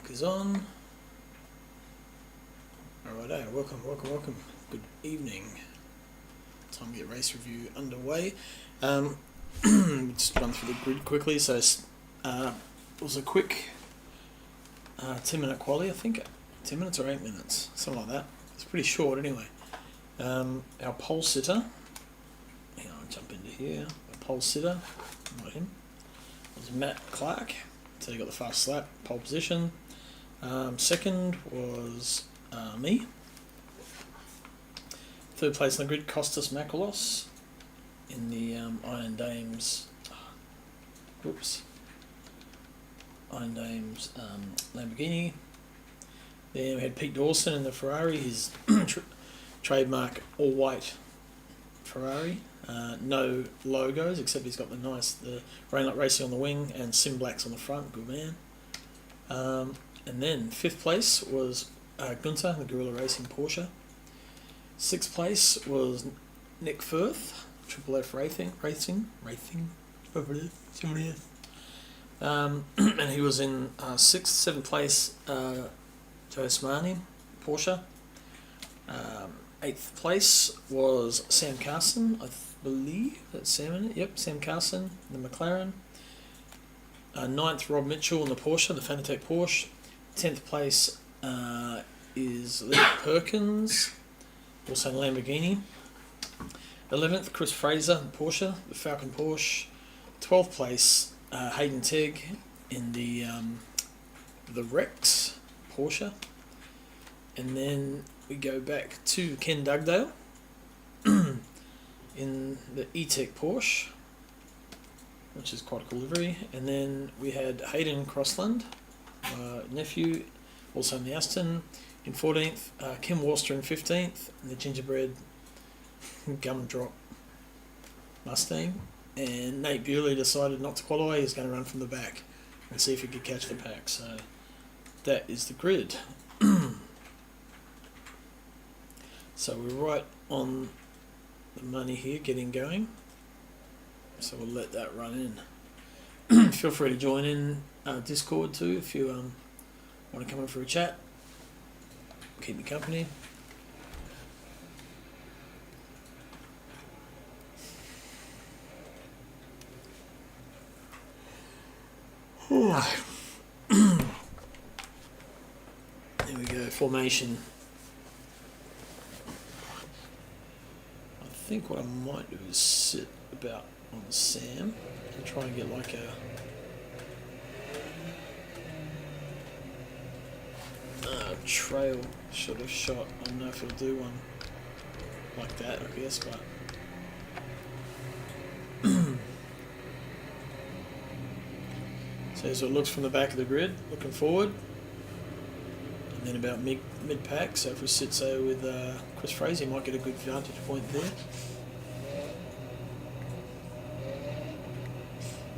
Mic is on. Alright, welcome. Good evening. Time to get race review underway. Just run through the grid quickly. So it was a quick 10-minute quali, I think. 10 minutes or 8 minutes, something like that. It's pretty short anyway. Our pole sitter, I'll jump into here. Our pole sitter, not him, was Matt Clark. So he got the fast lap, pole position. Second was me. Third place on the grid, Costas Makalos in the Iron Dames. Iron Dames Lamborghini. Then we had Pete Dawson in the Ferrari, his trademark all-white Ferrari. No logos, except he's got the Rainlight Racing on the wing and Sim Blacks on the front. Good man. And then fifth place was Gunther, the Gorilla Racing Porsche. Sixth place was Nick Firth, Triple F Racing. And he was in sixth. Seventh place, Joe Smani, Porsche. Eighth place was Sam Carson, I believe that's Sam in it. Yep, Sam Carson, the McLaren. Ninth, Rob Mitchell in the Porsche, the Fanatec Porsche. 10th place is Lee Perkins, also in Lamborghini. 11th, Chris Fraser, Porsche, the Falcon Porsche. 12th place, Hayden Tegg in the Rd6 Porsche. And then we go back to Ken Dugdale in the E-Tech Porsche, which is quite a cool livery. And then we had Hayden Crossland, nephew, also in the Aston, in 14th. Kim Worcester in 15th, in the Gingerbread Gumdrop Mustang. And Nate Bewley decided not to qualify. He's going to run from the back and see if he could catch the pack. So that is the grid. So we're right on the money here, getting going. So we'll let that run in. Feel free to join in Discord too if you want to come in for a chat. Keep me company. There we go, formation. I think what I might do is sit about on Sam and try and get like a trail sort of shot. I don't know if it'll do one like that, I guess, but so here's what it looks from the back of the grid, looking forward. And then about mid-pack, so if we sit, say, with Chris Fraser, he might get a good vantage point there.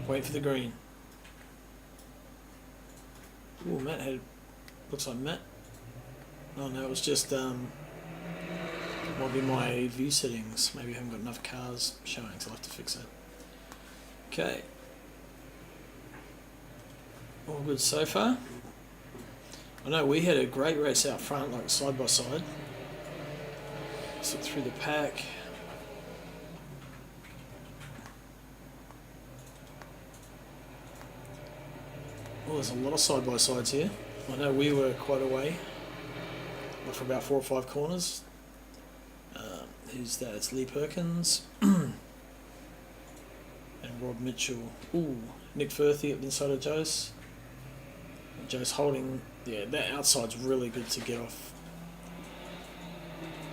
Wait for the green. Oh, Matt had... Looks like Matt. Oh no, it was just... might be my view settings. Maybe I haven't got enough cars showing, so I'll have to fix that. Okay. All good so far. I know we had a great race out front, like side by side. Let's look through the pack. Oh, there's a lot of side by sides here. I know we were quite away, for about 4 or 5 corners. Who's that? It's Lee Perkins and Rob Mitchell. Ooh, Nick Firthy up the inside of Joe's. Joe's holding, yeah, that outside's really good to get off.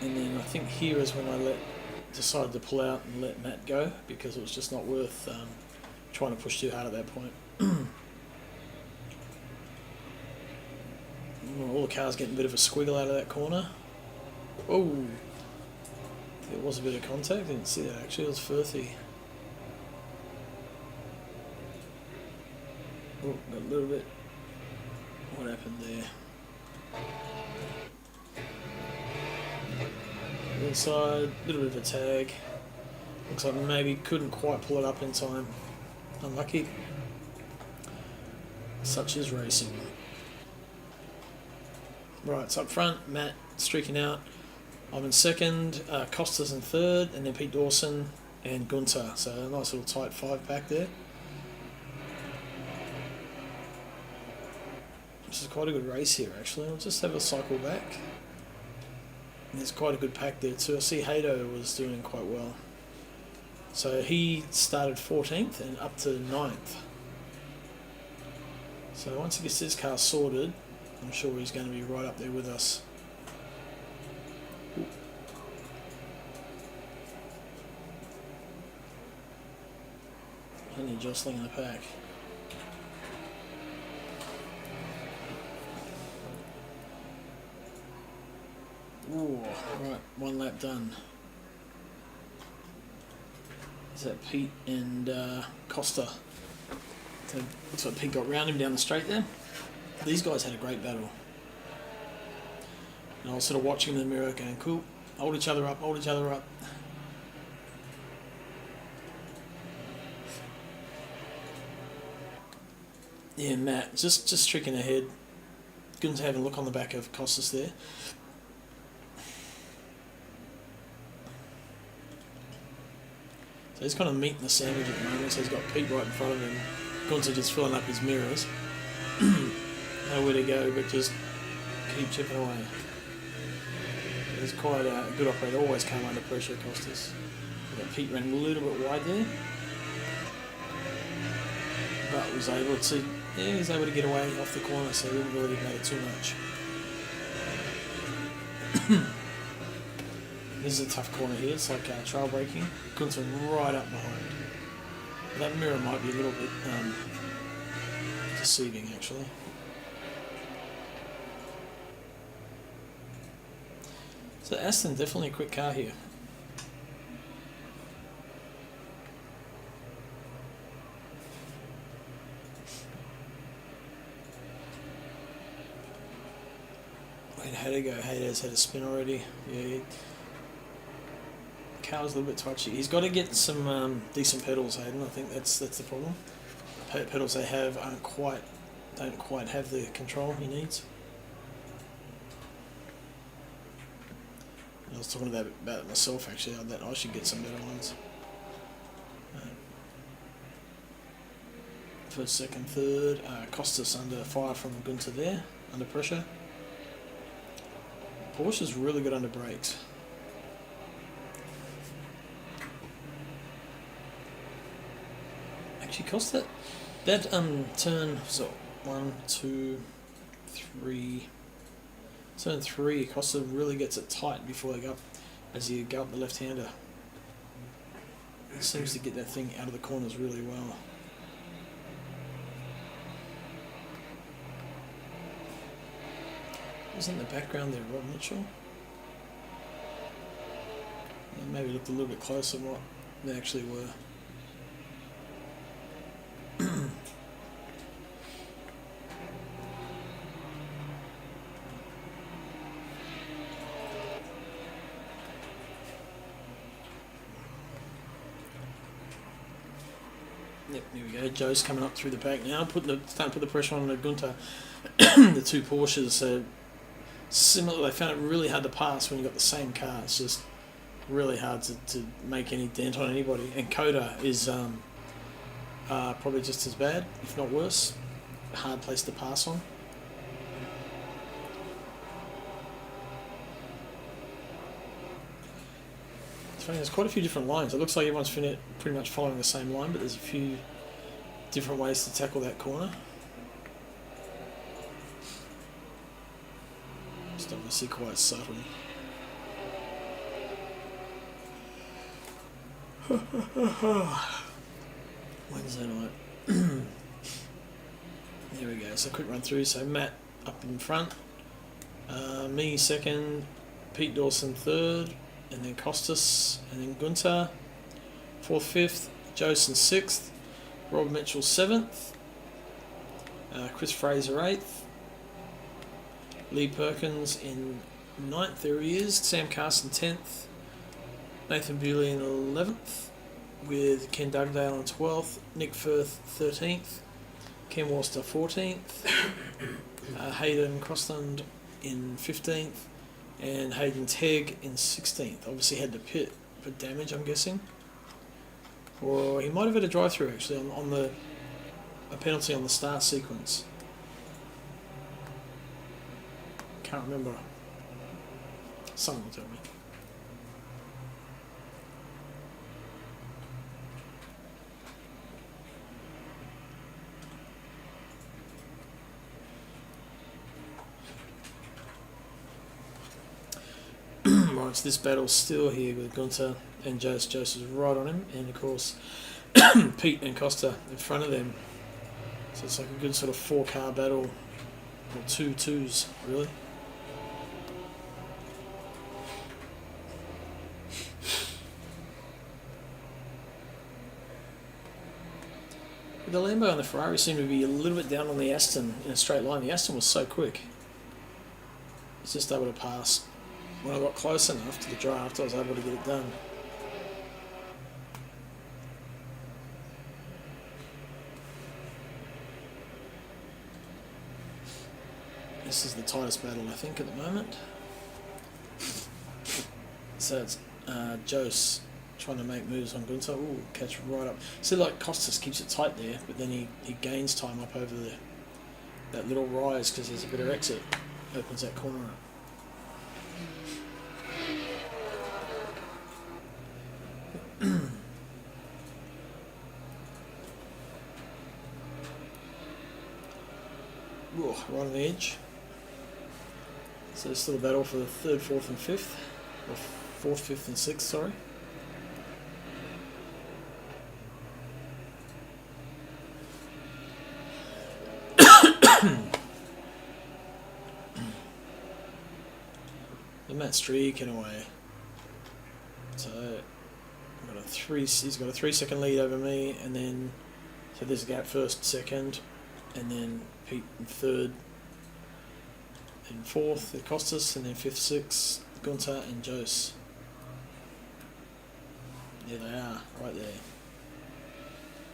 And then I think here is when I decided to pull out and let Matt go, because it was just not worth trying to push too hard at that point. All the cars getting a bit of a squiggle out of that corner. Oh, there was a bit of contact. Didn't see that actually. It was Firthy. Oh, got a little bit. What happened there? Inside, a little bit of a tag. Looks like maybe couldn't quite pull it up in time. Unlucky. Such is racing. Right, so up front, Matt streaking out. I'm in second, Costa's in third, and then Pete Dawson and Gunter. So a nice little tight 5-pack there. This is quite a good race here, actually. I'll just have a cycle back. And there's quite a good pack there too. I see Hato was doing quite well. So he started 14th and up to 9th. So once he gets his car sorted, I'm sure he's going to be right up there with us. Ooh. Plenty of jostling in the pack. Ooh, right, 1 lap done. Is that Pete and Costa? So looks like Pete got round him down the straight there. These guys had a great battle. And I was sort of watching in the mirror going, cool, hold each other up, hold each other up. Yeah, Matt, just streaking ahead. Good to have a look on the back of Costas there. So he's kind of meeting the sandwich at the moment, so he's got Pete right in front of him. Gunter just filling up his mirrors. Nowhere to go, but just keep chipping away. He's quite a good operator, always come under pressure, Costas. Pete ran a little bit wide there, but was able to, he was able to get away off the corner, so he didn't really matter too much. This is a tough corner here, it's like trail braking. Gunter right up behind. That mirror might be a little bit deceiving, actually. So Aston, definitely a quick car here. Wait, how to go? Haydo's had a spin already. Yeah. Car's a little bit touchy. He's got to get some decent pedals, Hayden. I think that's the problem. The pedals they have don't quite have the control he needs. I was talking about it myself actually. That I should get some better ones. First, second, third. Costas under fire from Gunter there, under pressure. Porsche's really good under brakes. Actually, Costa, that turn, so 1, 2, 3, turn 3, Costa really gets it tight before they go up, as you go up the left-hander. He seems to get that thing out of the corners really well. Who's in the background there, Rob Mitchell? Maybe looked a little bit closer than what they actually were. Yep, there we go. Joe's coming up through the back now, starting to put the pressure on the Gunter. The two Porsches, similar. They found it really hard to pass when you got the same car. It's just really hard to make any dent on anybody. And Coda is probably just as bad, if not worse. Hard place to pass on. It's funny, there's quite a few different lines. It looks like everyone's pretty much following the same line, but there's a few different ways to tackle that corner. It's obviously quite subtle. Wednesday night. There we go. So quick run through. So Matt up in front, me second, Pete Dawson third, and then Costas, and then Gunter fourth, fifth, Josen sixth, Rob Mitchell seventh, Chris Fraser eighth, Lee Perkins in ninth. There he is. Sam Carson 10th, Nathan Bewley in 11th, with Ken Dugdale in 12th, Nick Firth 13th, Ken Worcester 14th, Hayden Crossland in 15th, and Hayden Tegg in 16th. Obviously had to pit for damage, I'm guessing. Or he might have had a drive-through actually on a penalty on the start sequence. Can't remember. Someone will tell me. Right, so this battle's still here with Gunter and Jose. Jose is right on him, and of course Pete and Costa in front of them. So it's like a good sort of 4-car battle, or 2 twos really. The Lambo and the Ferrari seem to be a little bit down on the Aston in a straight line. The Aston was so quick. It's just able to pass. When I got close enough to the draft, I was able to get it done. This is the tightest battle, I think, at the moment. So it's Jose trying to make moves on Gunter. Ooh, catch right up. See, like Costas keeps it tight there, but then he gains time up over that little rise because there's a better exit. Opens that corner up. Ooh, right on the edge. So it's still a battle for the 3rd, 4th and 5th. Or 4th, 5th and 6th, sorry. And Matt streaking away. So he's got a 3-second lead over me, and then so there's a gap 1st, 2nd, and then Pete in 3rd, and 4th it Costas, and then 5th, 6th Gunter and Jose. There they are, right there.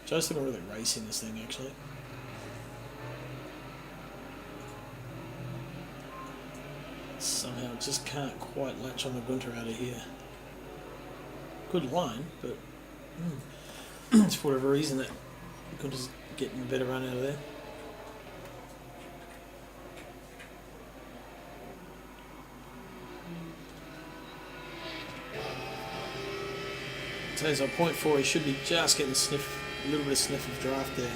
Jose looking really racing this thing actually. Somehow just can't quite latch on the Gunter out of here. Good line, but for whatever reason that Gunter's getting a better run out of there. So he's on 0.4, he should be just getting a little bit of sniff of draft there.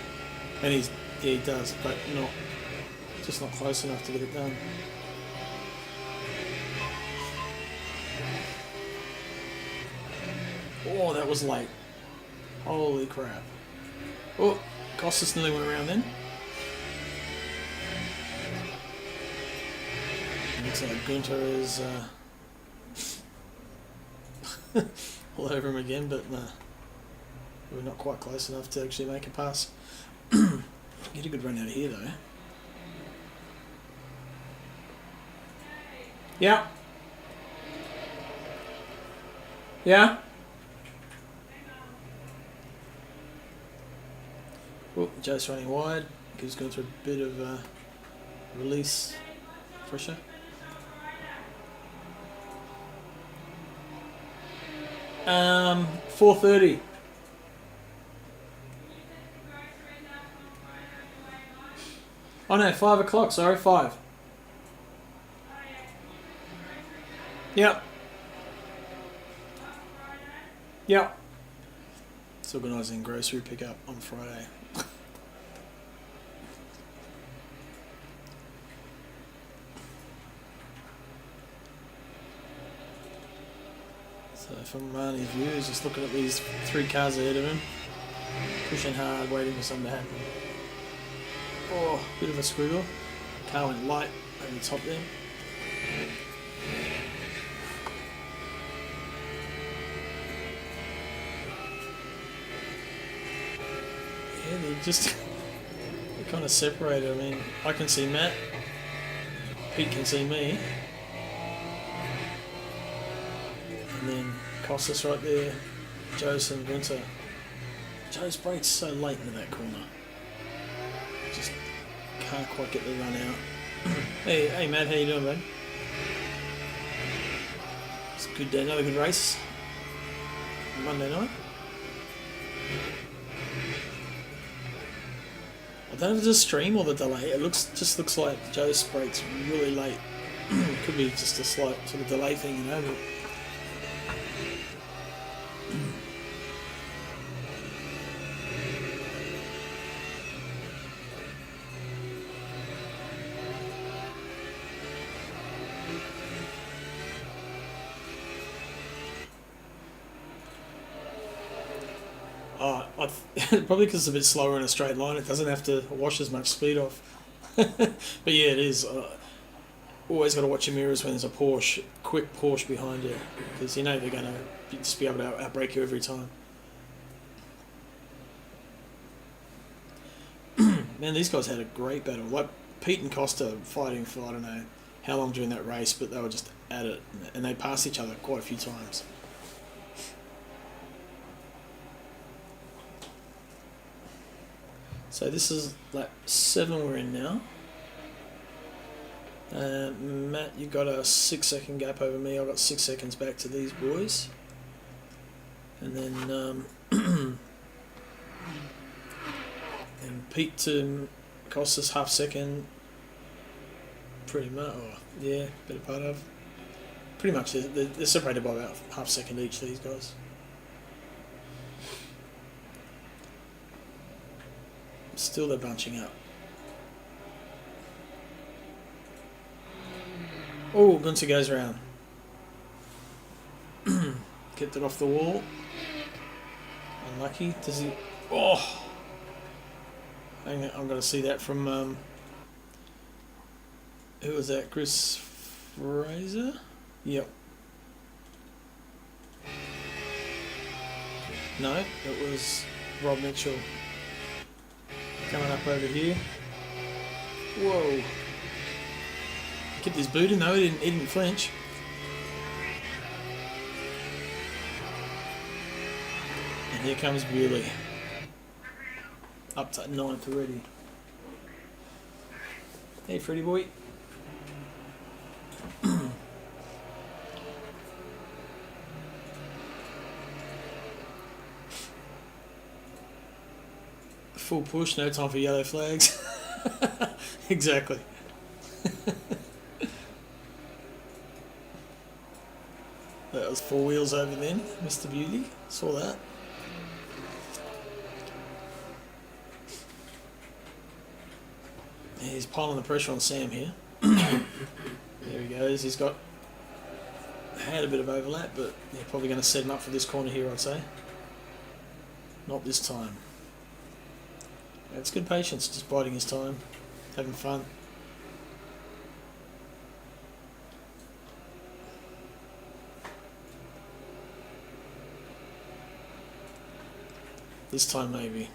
And he does, but just not close enough to get it done. Oh, that was late. Holy crap. Oh, Costas nearly went around then. Looks like Gunter is all over him again, but nah. We're not quite close enough to actually make a pass. Get a good run out of here though. Yeah. Yeah. Oh, Joe's running wide. Gives Gunter a bit of release pressure. Um, 4:30. Oh no, 5 o'clock. Sorry, 5. Yep. Yep. It's organising grocery pickup on Friday. So from Marnie's view, he's just looking at these 3 cars ahead of him, pushing hard, waiting for something to happen. Oh, bit of a squiggle. Car went light over the top there. Yeah, they're kind of separated. I mean, I can see Matt, Pete can see me, and then Costas right there, Jose and Gunter. Joe's brakes so late into that corner. Just can't quite get the run out. Hey Matt, how you doing, bud? It's a good day, another good race. Monday night. I don't know if it's a stream or the delay. It just looks like Joe's brakes really late. Could be just a slight sort of delay thing, you know. But probably because it's a bit slower in a straight line, it doesn't have to wash as much speed off. But yeah, it is. Always got to watch your mirrors when there's a quick Porsche behind you, because you know they're going to just be able to outbrake you every time. Man, these guys had a great battle. Like Pete and Costa fighting for I don't know how long during that race, but they were just at it, and they passed each other quite a few times. So this is lap 7 we're in now. Matt, you got a 6-second gap over me. I got 6 seconds back to these boys. And then and Pete to Costas half second. Pretty much, yeah, bit of part of. Pretty much, they're separated by about half second each, these guys. Still they're bunching up. Oh, Gunther goes round. Kept it off the wall. Unlucky. Does he? Oh! Hang on, I'm going to see that from... who was that? Chris Fraser? Yep. No, it was Rob Mitchell. Coming up over here. Whoa. Kept his boot in though, he didn't flinch. And here comes Bewley. Up to 9th already. Hey Freddy boy. Full push, no time for yellow flags. Exactly. That was 4 wheels over then, Mr. Beauty. Saw that. Yeah, he's piling the pressure on Sam here. There he goes. He's had a bit of overlap, but they're probably going to set him up for this corner here, I'd say. Not this time. It's good patience, just biding his time, having fun. This time maybe.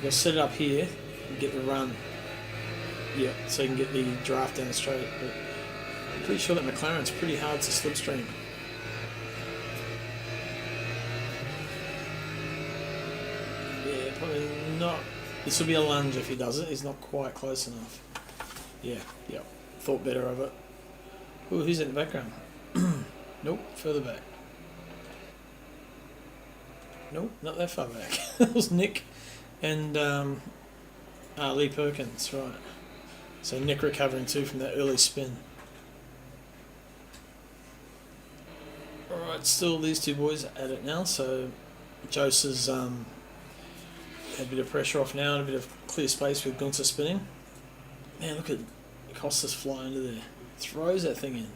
You'll set it up here and get the run. Yeah, so you can get the draft down the straight. But I'm pretty sure that McLaren's pretty hard to slipstream. Yeah, probably not. This will be a lunge if he does it. He's not quite close enough. Yeah. Thought better of it. Ooh, who's in the background? Nope, further back. Nope, not that far back. That was Nick and Lee Perkins, right. So Nick recovering too from that early spin. Alright, still these two boys at it now, so Jose's had a bit of pressure off now and a bit of clear space with Gunther spinning. Man, look at Costas fly into there. Throws that thing in.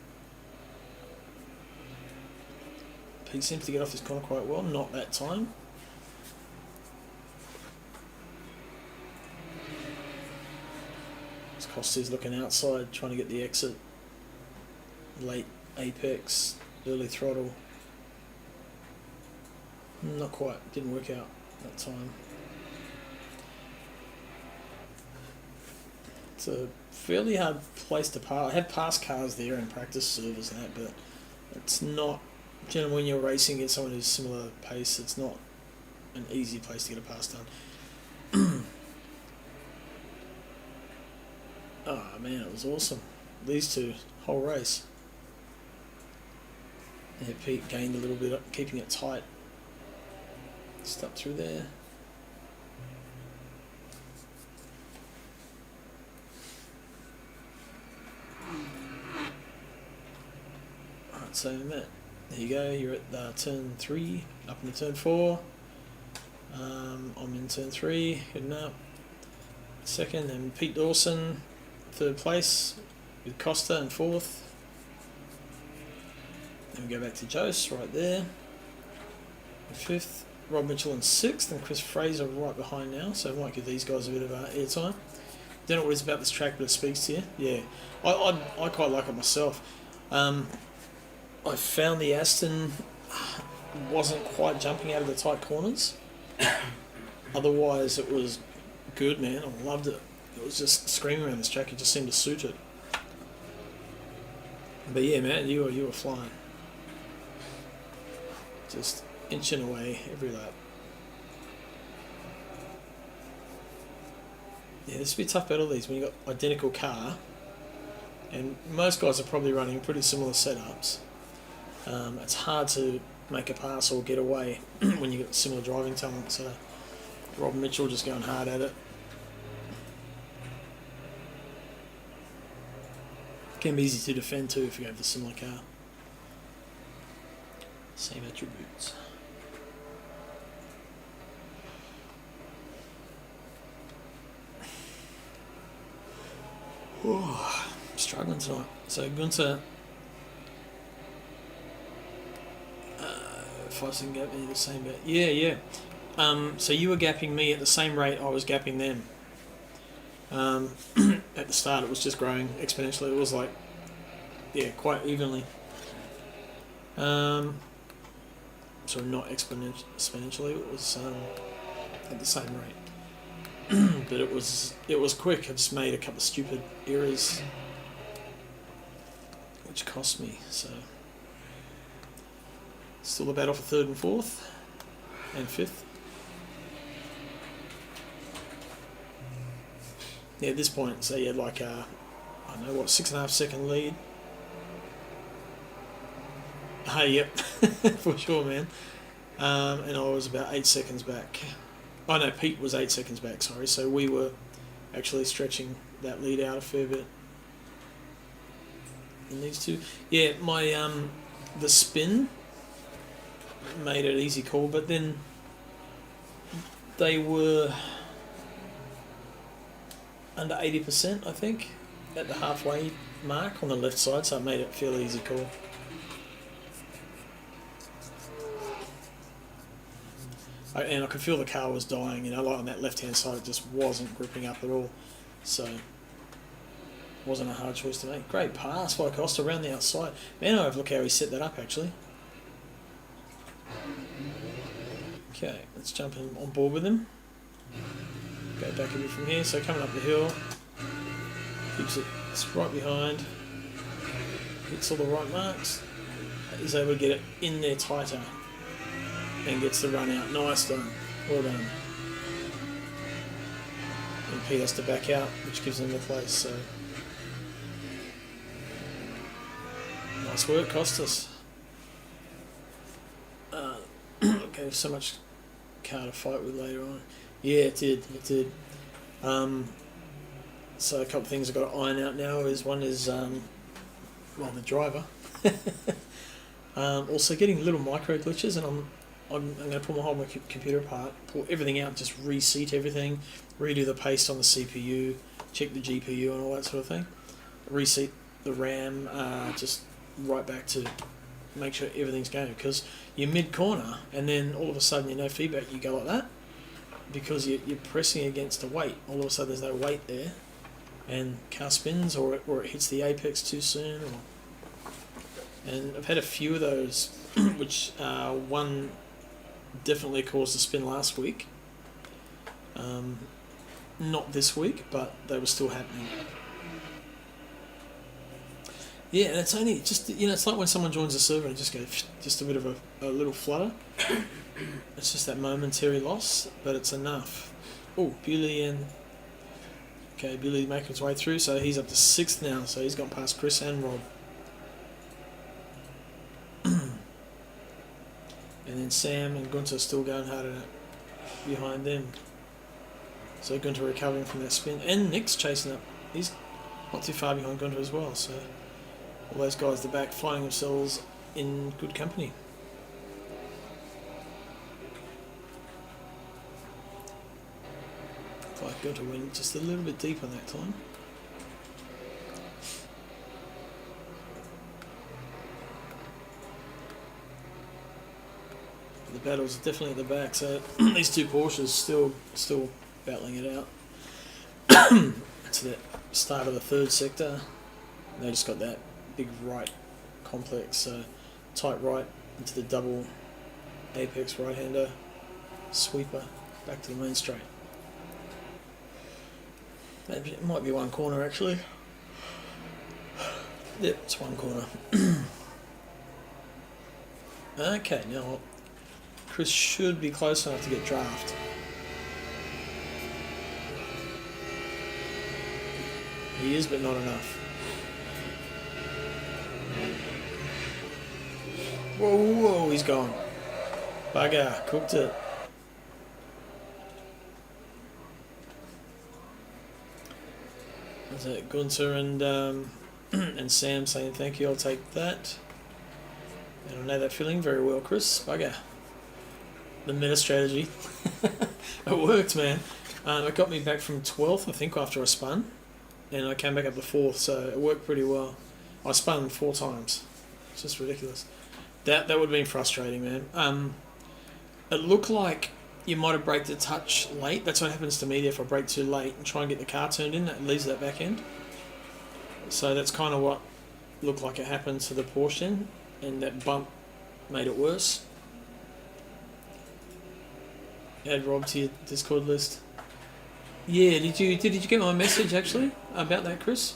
He seems to get off this corner quite well, not that time. Costa's looking outside, trying to get the exit. Late apex, early throttle. Not quite, didn't work out that time. It's a fairly hard place to pass. I have passed cars there in practice servers and that, but it's not. Generally, when you're racing against someone who's similar pace, it's not an easy place to get a pass done. Oh man, it was awesome. These two, whole race. Yeah, Pete gained a little bit, keeping it tight. Just up through there. Alright, so Matt, there you go, you're at turn 3, up into turn 4. I'm in turn 3, heading up. Second, and Pete Dawson, third place, with Costa in fourth. Then we go back to Jose right there. In fifth, Rob Mitchell in sixth, and Chris Fraser right behind now, so I might give these guys a bit of airtime. Don't know what it's about this track, but it speaks to you. Yeah, I quite like it myself. I found the Aston wasn't quite jumping out of the tight corners. Otherwise, it was good, man. I loved it. It was just screaming around this track. It just seemed to suit it. But yeah, man, you were flying. Just inching away every lap. Yeah, this would be a tough battle, these, when you've got identical car. And most guys are probably running pretty similar setups. It's hard to make a pass or get away when you've got similar driving talent. So Rob Mitchell just going hard at it. Can be easy to defend too if you have a similar car. Same attributes. Oh, struggling tonight. So Gunther, if I can gap me the same bit. Yeah. So you were gapping me at the same rate I was gapping them. At the start it was just growing exponentially. It was like, yeah, quite evenly. Sorry, not exponentially. It was at the same rate. But it was quick. I just made a couple of stupid errors, which cost me. So still a battle for third and fourth, and fifth. Yeah, at this point, so you had like I don't know what, 6.5 second lead. Hey, yep, for sure, man. And I was about 8 seconds back. Oh no, Pete was 8 seconds back. Sorry, so we were actually stretching that lead out a fair bit. And these two, yeah, my the spin made it an easy call, but then they were under 80%, I think, at the halfway mark on the left side, so it made it feel easy call. And I could feel the car was dying, you know, like on that left-hand side, it just wasn't gripping up at all. So, it wasn't a hard choice to make. Great pass by Costa around the outside. Man, I look how he set that up, actually. Okay, let's jump on board with him. Go back a bit from here. So coming up the hill, keeps it right behind, hits all the right marks, is able to get it in there tighter, and gets the run out. Nice done, well done. And Pete has to back out, which gives him the place. So nice work, Costas. Okay, so much car to fight with later on. Yeah, it did. So a couple of things I've got to iron out now is one is, well, the driver. Also getting little micro glitches, and I'm going to pull my whole computer apart, pull everything out, just reseat everything, redo the paste on the CPU, check the GPU and all that sort of thing, reseat the RAM, just right back to make sure everything's going, because you're mid-corner and then all of a sudden no feedback, you go like that, because you're pressing against a weight. All of a sudden there's no weight there, and car spins, or it hits the apex too soon. And I've had a few of those, which one definitely caused a spin last week. Not this week, but they were still happening. Yeah, and it's only just, it's like when someone joins a server and just goes, just a bit of a little flutter. It's just that momentary loss, but it's enough. Oh, Bullion Okay, Billy making his way through, so he's up to 6th now, so he's gone past Chris and Rob. And then Sam and Gunter still going hard at it behind them. So Gunter recovering from that spin, and Nick's chasing up. He's not too far behind Gunter as well, so all those guys at the back finding themselves in good company. Like Gunter went just a little bit deeper that time. The battle's definitely at the back, so these two Porsches still battling it out. To the start of the 3rd sector, they just got that big right complex, so tight right into the double apex right-hander sweeper back to the main straight. Maybe it might be one corner actually. Yep, it's one corner. Okay, now Chris should be close enough to get draft. He is, but not enough. Whoa, whoa, he's gone. Bugger, cooked it. That's it, Gunter and Sam saying thank you, I'll take that. And I know that feeling very well, Chris. Bugger. The meta strategy. It worked, man. It got me back from 12th, I think, after I spun. And I came back up to 4th, so it worked pretty well. I spun 4 times. It's just ridiculous. That would have been frustrating, man. It looked like you might have braked a touch late. That's what happens to me if I brake too late and try and get the car turned in. That leaves that back end. So that's kind of what looked like it happened to the Porsche then, and that bump made it worse. Add Rob to your Discord list. Yeah, did you get my message actually about that, Chris?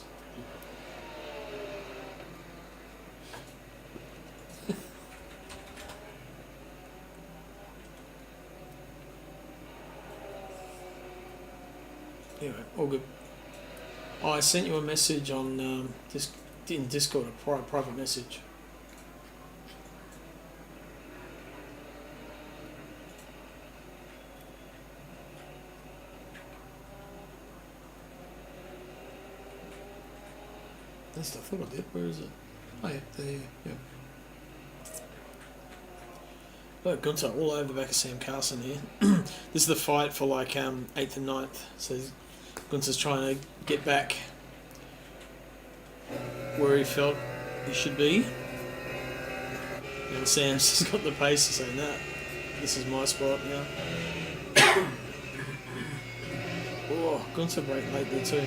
Anyway, all good. Oh, I sent you a message on in Discord, a private message. At least I thought I did. Where is it? Oh yeah, there. Yeah. Look, Gunter all over the back of Sam Carson here. This is the fight for like 8th and 9th. So Gunter's trying to get back where he felt he should be. And Sam's just got the pace to say, nah, this is my spot now. Oh, Gunter braked late there too.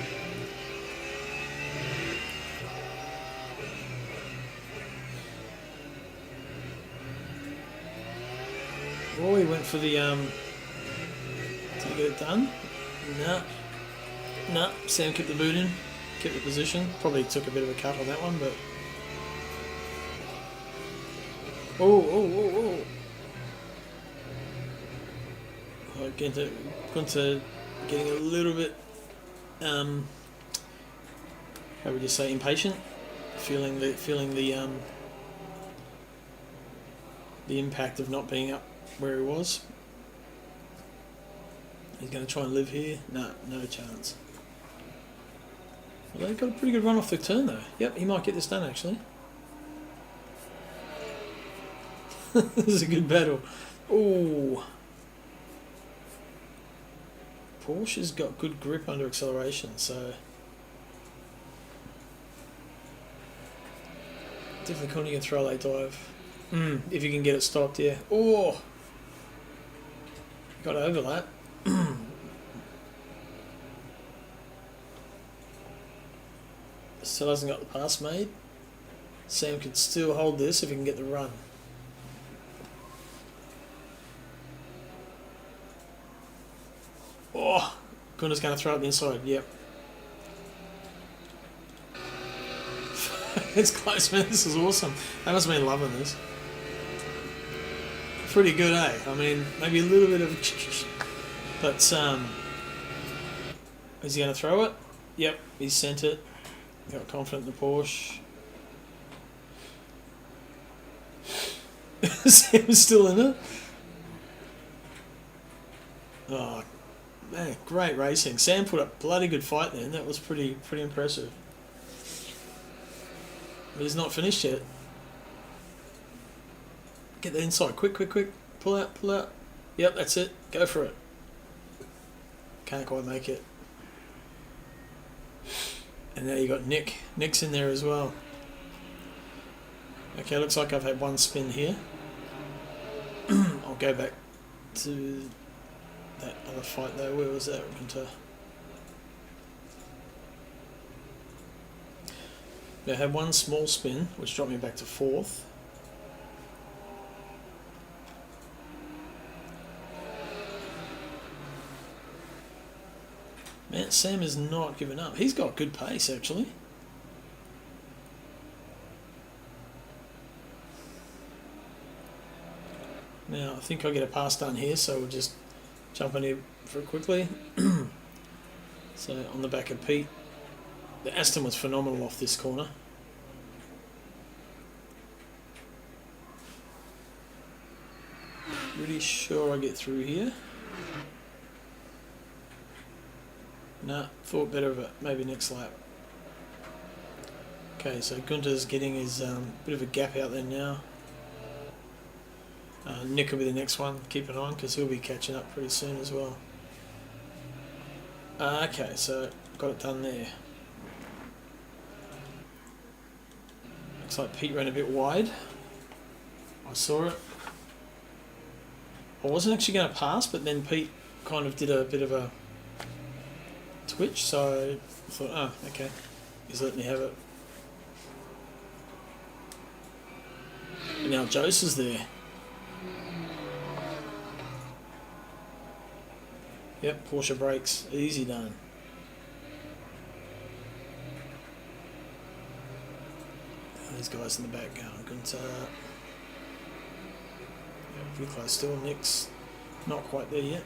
Oh, he went for the, did he get it done? No, Sam kept the boot in, kept the position. Probably took a bit of a cut on that one, but... Oh. Gunter getting a little bit, how would you say, impatient? Feeling the impact of not being up where he was. He's going to try and live here. No chance. Well, they've got a pretty good run off the turn though. Yep, he might get this done actually. This is a good battle. Ooh. Porsche's got good grip under acceleration, so definitely calling you a throw late dive. If you can get it stopped, yeah. Oh, got to overlap. Still hasn't got the pass made. Sam could still hold this if he can get the run. Oh, Gunter's going to throw it the inside. Yep. It's close, man. This is awesome. They must have been loving this. Pretty good, eh? I mean, maybe a little bit of... But, is he going to throw it? Yep, he sent it. Got confident in the Porsche. Sam's still in it. Oh, man, great racing. Sam put up bloody good fight then. That was pretty impressive. But he's not finished yet. Get the inside. Quick. Pull out. Yep, that's it. Go for it. Can't quite make it. And now you got Nick. Nick's in there as well. Okay, looks like I've had one spin here. I'll go back to that other fight though. Where was that? I had one small spin, which dropped me back to 4th. Man, Sam is not giving up. He's got good pace, actually. Now, I think I'll get a pass done here, so we'll just jump in here very quickly. So, on the back of Pete. The Aston was phenomenal off this corner. Pretty sure I get through here. Nah, thought better of it. Maybe next lap. Okay, so Gunter's getting his bit of a gap out there now. Nick will be the next one. Keep an eye on because he'll be catching up pretty soon as well. Okay, so got it done there. Looks like Pete ran a bit wide. I saw it. I wasn't actually going to pass, but then Pete kind of did a bit of a twitch, so I thought, oh, okay, he's letting me have it. And now Jose is there. Yep, Porsche brakes, easy done. These guys in the back going, Gunter. Yeah, pretty close still. Nick's not quite there yet.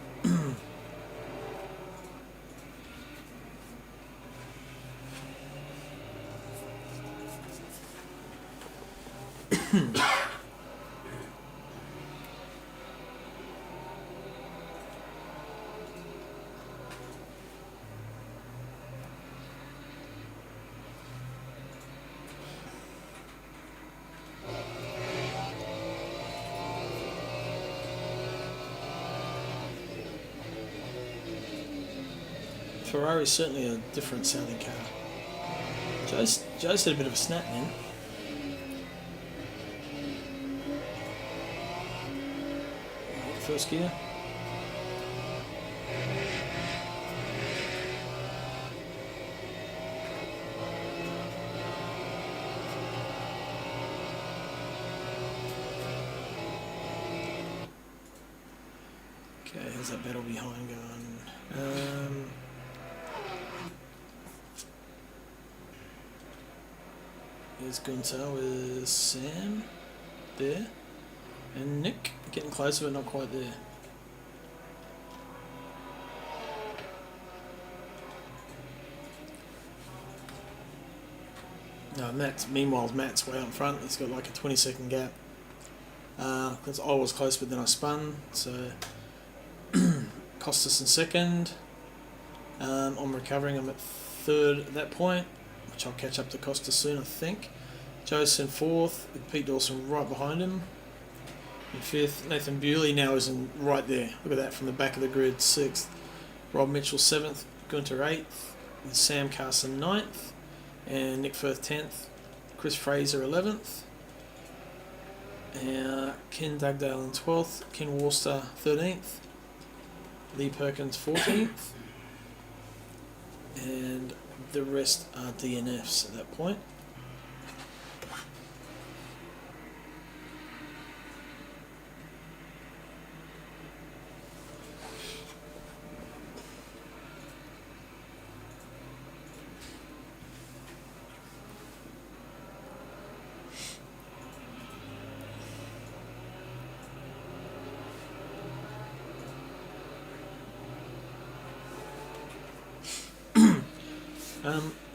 Ferrari's certainly a different sounding car. Joe's had a bit of a snap then. First gear. Okay, how's that battle behind going? Here's Gunter with Sam there, and Nick getting closer but not quite there. No, meanwhile Matt's way up front. He's got like a 20-second gap. Because I was close but then I spun, so Costas in second. I'm recovering, I'm at third at that point, which I'll catch up to Costas soon, I think. Jose in fourth, with Pete Dawson right behind him. In fifth, Nathan Bewley now is in right there. Look at that from the back of the grid, sixth. Rob Mitchell seventh, Gunter eighth, and Sam Carson ninth, and Nick Firth 10th, Chris Fraser 11th, Ken Dugdale in 12th, Ken Worcester 13th, Lee Perkins 14th, and the rest are DNFs at that point.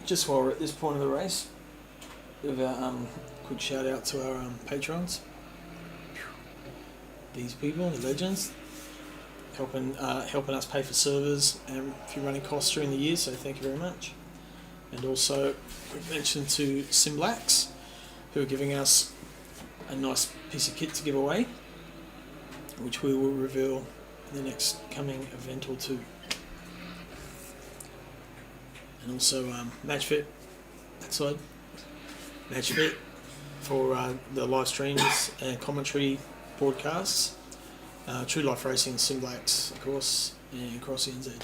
Just while we're at this point of the race, give a quick shout out to our patrons. These people, the legends, helping us pay for servers and a few running costs during the year, so thank you very much. And also, quick mention to Simblacks, who are giving us a nice piece of kit to give away, which we will reveal in the next coming event or two. And also MatchFit, that side. MatchFit for the live streams and commentary broadcasts. True Life Racing, Simblacks, of course, and CrossyNZ.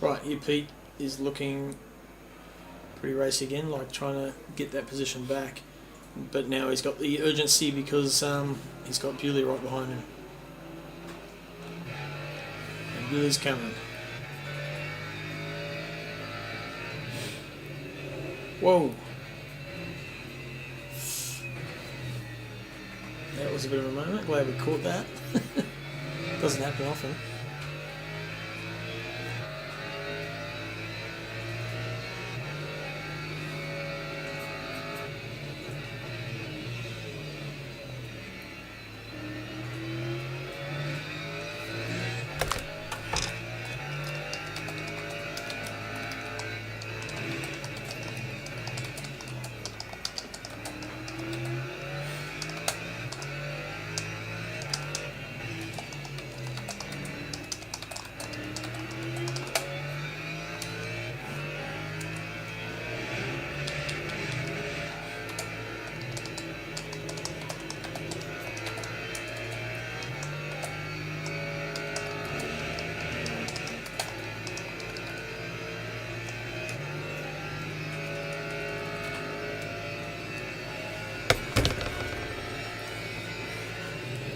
Right, here Pete is looking pretty racy again, like trying to get that position back. But now he's got the urgency because he's got Bewley right behind him. And Bewley's coming. Whoa! That was a bit of a moment. Glad we caught that. Doesn't happen often.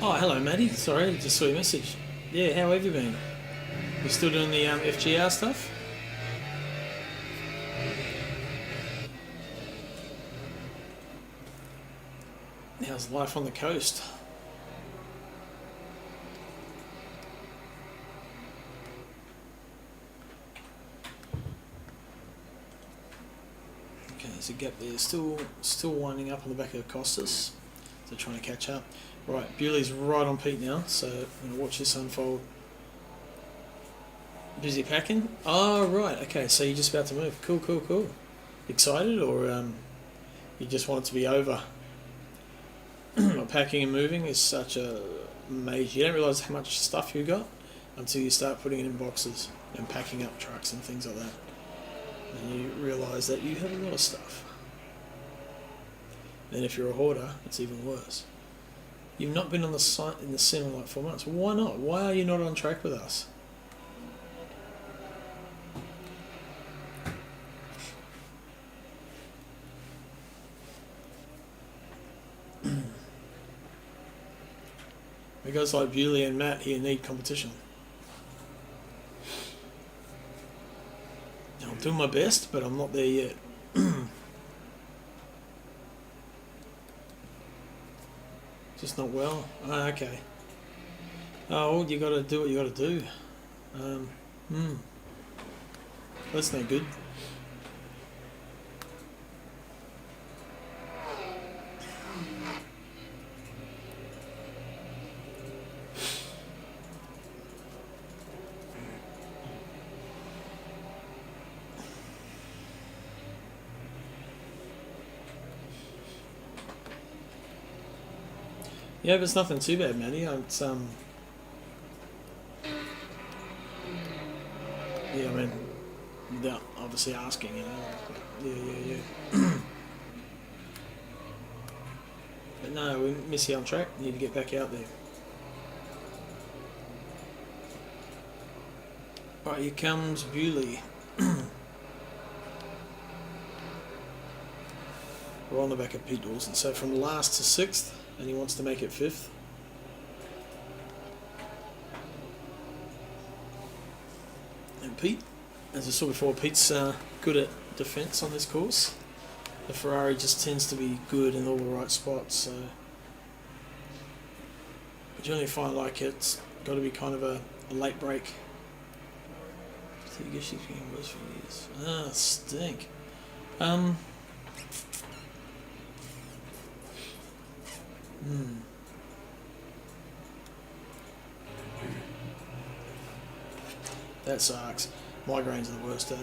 Oh, hello, Maddie. Sorry, just saw your message. Yeah, how have you been? You still doing the FGR stuff? How's life on the coast? Okay, there's a gap there. Still winding up on the back of Costas. So trying to catch up. Right, Bewley's right on Pete now, so I'm going to watch this unfold. Busy packing? Oh, right, okay, so you're just about to move. Cool. Excited, or you just want it to be over? Packing and moving is such a major... You don't realise how much stuff you got until you start putting it in boxes and packing up trucks and things like that. And you realise that you have a lot of stuff. Then if you're a hoarder, it's even worse. You've not been on the site in the sim in like 4 months. Why not? Why are you not on track with us? Guys like Bewley and Matt here need competition. I'm doing my best, but I'm not there yet. Just not well. Oh, okay. Oh, well, you got to do what you got to do. That's no good. Yeah, but it's nothing too bad, Matty. It's yeah, I mean, without obviously asking, you know. Yeah. But no, we miss you on track. Need to get back out there. Right, here comes Bewley. We're on the back of Pete Dawson. So from last to 6th. And he wants to make it 5th. And Pete, as I saw before, Pete's good at defence on this course. The Ferrari just tends to be good in all the right spots, so I generally find like it's got to be kind of a late break So you guess she's getting worse for years. Ah, stink. That sucks. Migraines are the worst, though.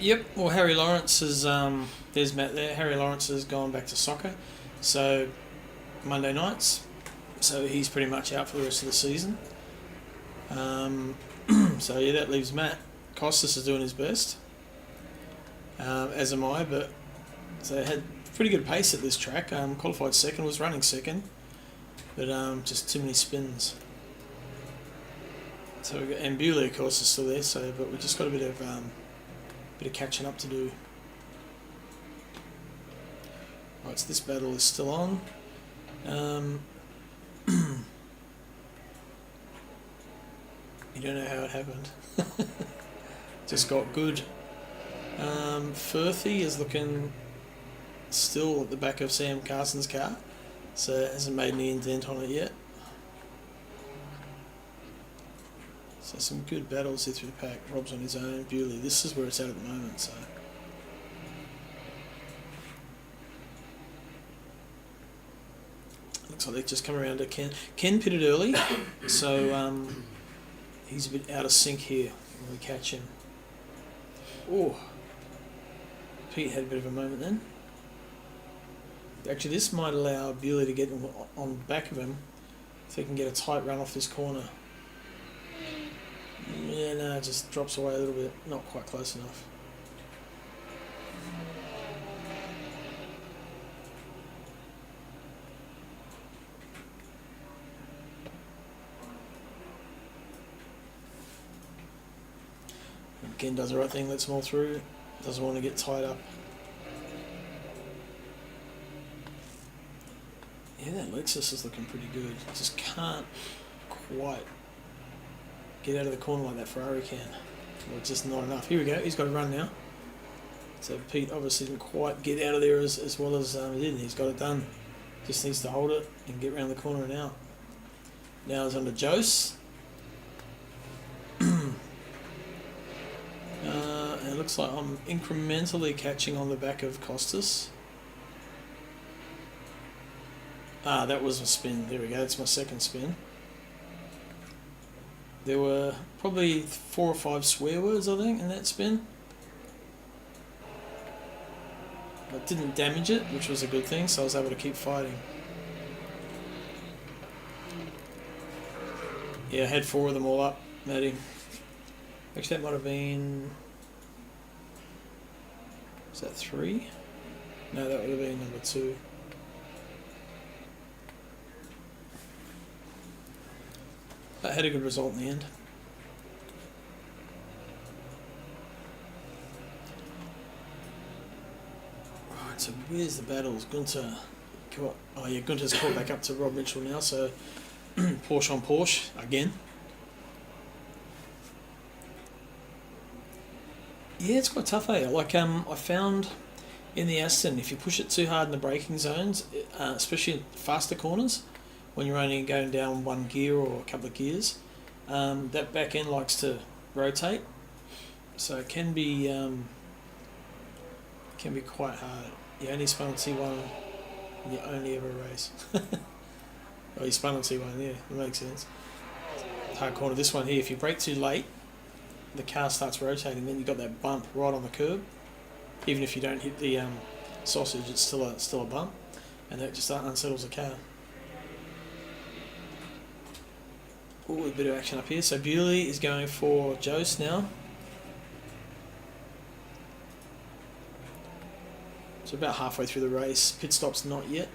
Yep. Well, Harry Lawrence is there's Matt there. Harry Lawrence has gone back to soccer, so Monday nights. So he's pretty much out for the rest of the season. So yeah, that leaves Matt. Costas is doing his best, as am I. But so had pretty good pace at this track. Qualified second, was running second, but just too many spins. So we got, and Bewley, of course, is still there. So, but we just got a bit of catching up to do. Right, so this battle is still on. You don't know how it happened. Just got good. Firthy is looking still at the back of Sam Carson's car, so it hasn't made any indent on it yet. So some good battles here through the pack. Rob's on his own. Bewley, this is where it's at the moment. So looks like they've just come around to Ken. Ken pitted early, so he's a bit out of sync here when we catch him. Oh, Pete had a bit of a moment then. Actually, this might allow Bewley to get on the back of him if he can get a tight run off this corner. Yeah, no, it just drops away a little bit. Not quite close enough. Ken does the right thing, lets them all through. Doesn't want to get tied up. Yeah, that Lexus is looking pretty good. Just can't quite get out of the corner like that Ferrari can. Well, it's just not enough. Here we go. He's got to run now. So Pete obviously didn't quite get out of there as well as he did. He's got it done. Just needs to hold it and get around the corner and out. Now it's under Jose. And it looks like I'm incrementally catching on the back of Costas. Ah, that was a spin. There we go. That's my second spin. There were probably 4 or 5 swear words, I think, in that spin. But didn't damage it, which was a good thing, so I was able to keep fighting. Yeah, I had 4 of them all up, Matty. Actually, that might have been... Was that 3? No, that would have been number 2. That had a good result in the end. Right, so where's the battles? Gunter. Oh yeah, Gunter's called back up to Rob Mitchell now, so Porsche on Porsche again. Yeah, it's quite tough, eh? Like, I found in the Aston, if you push it too hard in the braking zones, especially in faster corners, when you're only going down one gear or a couple of gears, that back end likes to rotate, so it can be quite hard. You only spun on T1 and you only ever race. Oh, you spun on T1, yeah, that makes sense. Hard corner. This one here, if you brake too late, the car starts rotating, then you've got that bump right on the curb. Even if you don't hit the sausage, it's still a bump, and that just unsettles the car. Ooh, a bit of action up here. So Bewley is going for Jose now. So about halfway through the race. Pit stop's not yet.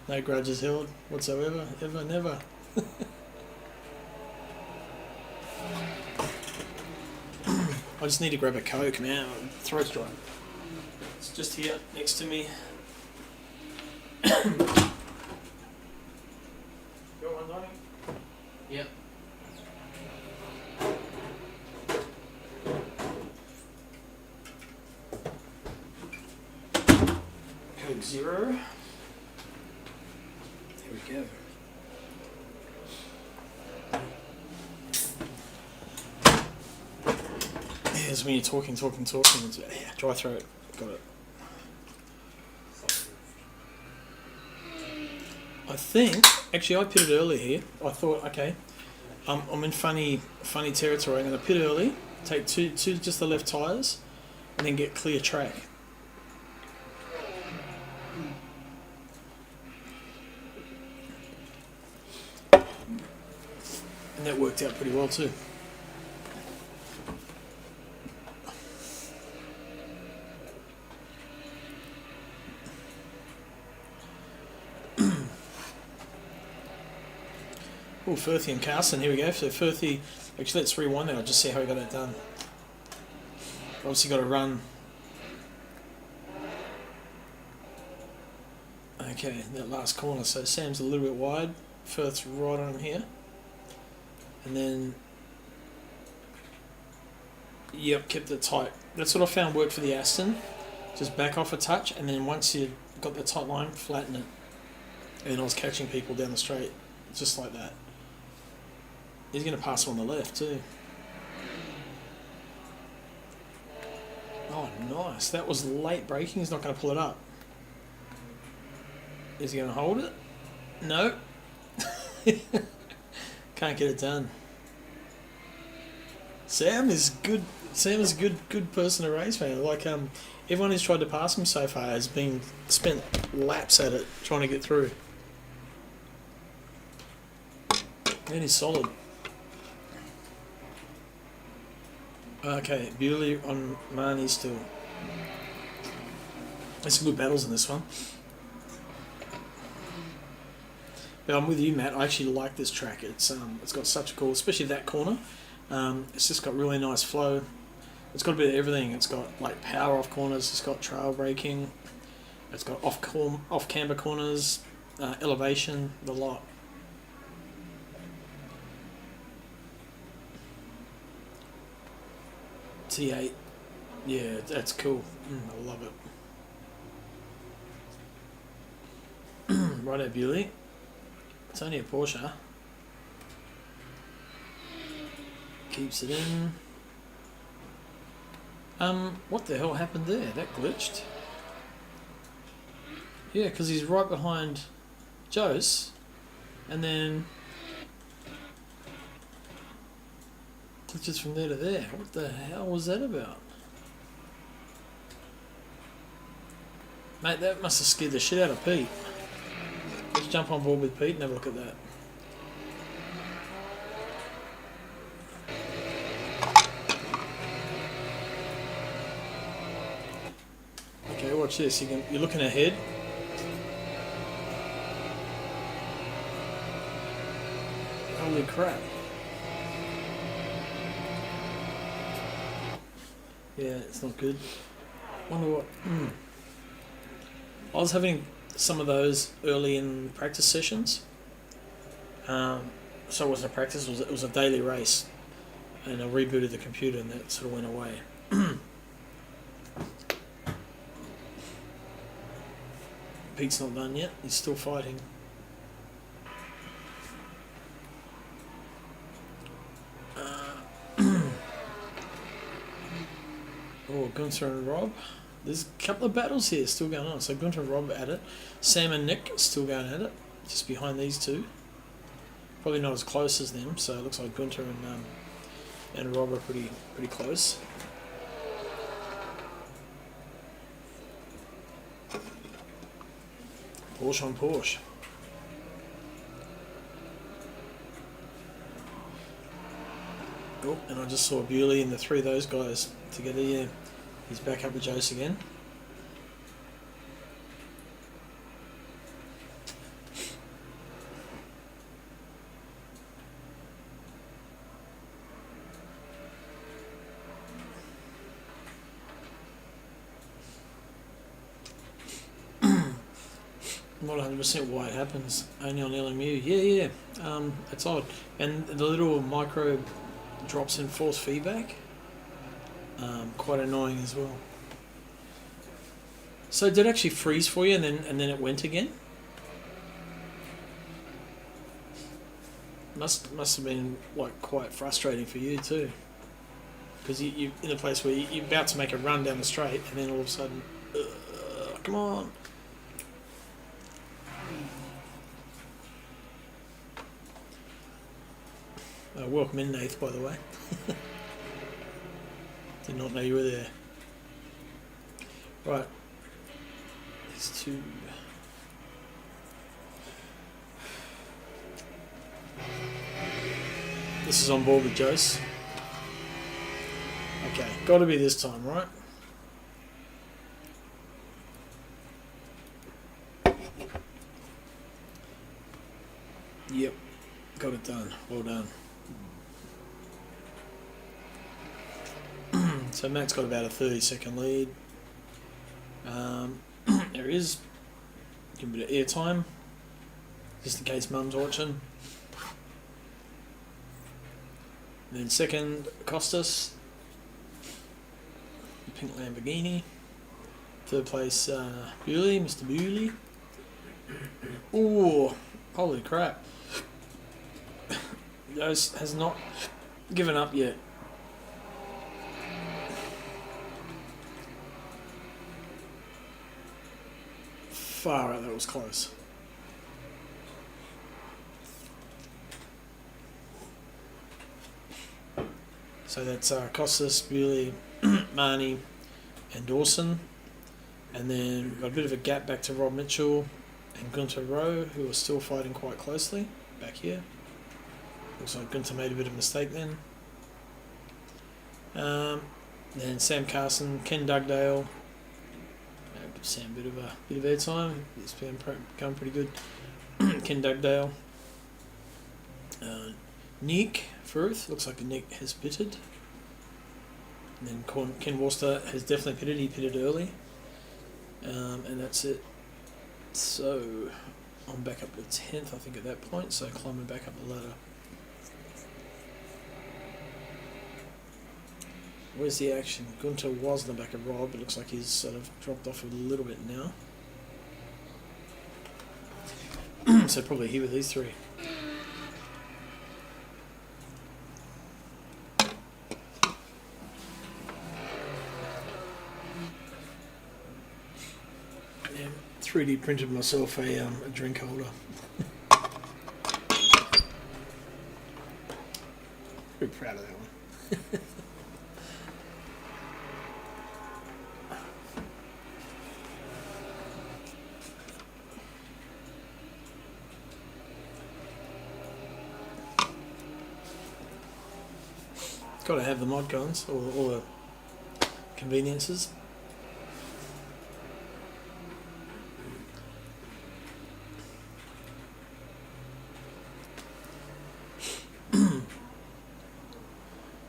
No grudges held whatsoever, ever, never. I just need to grab a Coke, man. Throat's dry. It's just here next to me. Got one, Donnie? Yep. Coke Zero. There we go. Yeah, it's when you're talking. It's, yeah, dry throat. Got it. I think, actually I pitted early here. I thought, okay, I'm in funny territory. I'm going to pit early, take two just the left tyres, and then get clear track. And that worked out pretty well too. Oh, Firthy and Carson, here we go. So Firthy, actually let's rewind that, I'll just see how he got that done. Obviously got to run. Okay, that last corner, so Sam's a little bit wide, Firth's right on him here. And then, yep, kept it tight. That's what I found worked for the Aston. Just back off a touch, and then once you got the tight line, flatten it. And I was catching people down the straight, just like that. He's going to pass him on the left too. Oh, nice. That was late braking. He's not going to pull it up. Is he going to hold it? No. Can't get it done. Sam is good. Sam is a good person to race, man. Like everyone who's tried to pass him so far has been spent laps at it trying to get through. And he's solid. Okay, Bewley on Marnie still. There's some good battles in this one. But I'm with you, Matt. I actually like this track. It's got such a cool, especially that corner. It's just got really nice flow. It's got a bit of everything. It's got like power off corners. It's got trail braking. It's got off camber corners, elevation, the lot. T8, yeah, that's cool. I love it. Righto, Bewley. It's only a Porsche. Keeps it in. What the hell happened there? That glitched. Yeah, because he's right behind Jose, and then glitches from there to there. What the hell was that about? Mate, that must have scared the shit out of Pete. Let's jump on board with Pete and have a look at that. Okay, watch this. You're looking ahead. Holy crap. Yeah, it's not good. Wonder what. I was having some of those early in practice sessions. So it wasn't a practice, it was a daily race. And I rebooted the computer and that sort of went away. Pete's not done yet, he's still fighting. Oh, Gunther and Rob. There's a couple of battles here still going on. So Gunther and Rob at it. Sam and Nick still going at it, just behind these two. Probably not as close as them, so it looks like Gunther and Rob are pretty close. Porsche on Porsche. Oh, and I just saw Bewley and the three of those guys together. Yeah, he's back up with Jose again. not 100% why it happens. Only on LMU. Yeah. It's odd. And the little micro drops in force feedback. Quite annoying as well. So did it actually freeze for you and then it went again? Must have been like quite frustrating for you too. Because you're in a place where you're about to make a run down the straight and then all of a sudden, come on. Welcome in, Nath, by the way. Did not know you were there. Right. There's two. This is on board with Jose. Okay, got to be this time, right? Yep, got it done. Well done. So Matt's got about a 30-second lead. There he is. Give him a bit of airtime, just in case Mum's watching. And then second, Costas, the pink Lamborghini. Third place, Bewley, Mr. Bewley. Ooh, holy crap. Those has not given up yet. Far out, that was close. So that's Costas, Bewley, Marnie and Dawson. And then we've got a bit of a gap back to Rob Mitchell and Gunter Rowe, who are still fighting quite closely back here. Looks like Gunter made a bit of a mistake then. Then Sam Carson, Ken Dugdale. Give Sam a bit of airtime. It's become pretty good. Ken Dugdale. Nick Firth, looks like Nick has pitted. And then Ken Worcester has definitely pitted. He pitted early. And that's it. So I'm back up to 10th, I think, at that point. So climbing back up the ladder. Where's the action? Gunter was in the back of Rob, but looks like he's sort of dropped off a little bit now. So probably here with these three. Yeah, 3D printed myself a drink holder. Pretty proud of that one. Got to have the mod cons, or all the conveniences.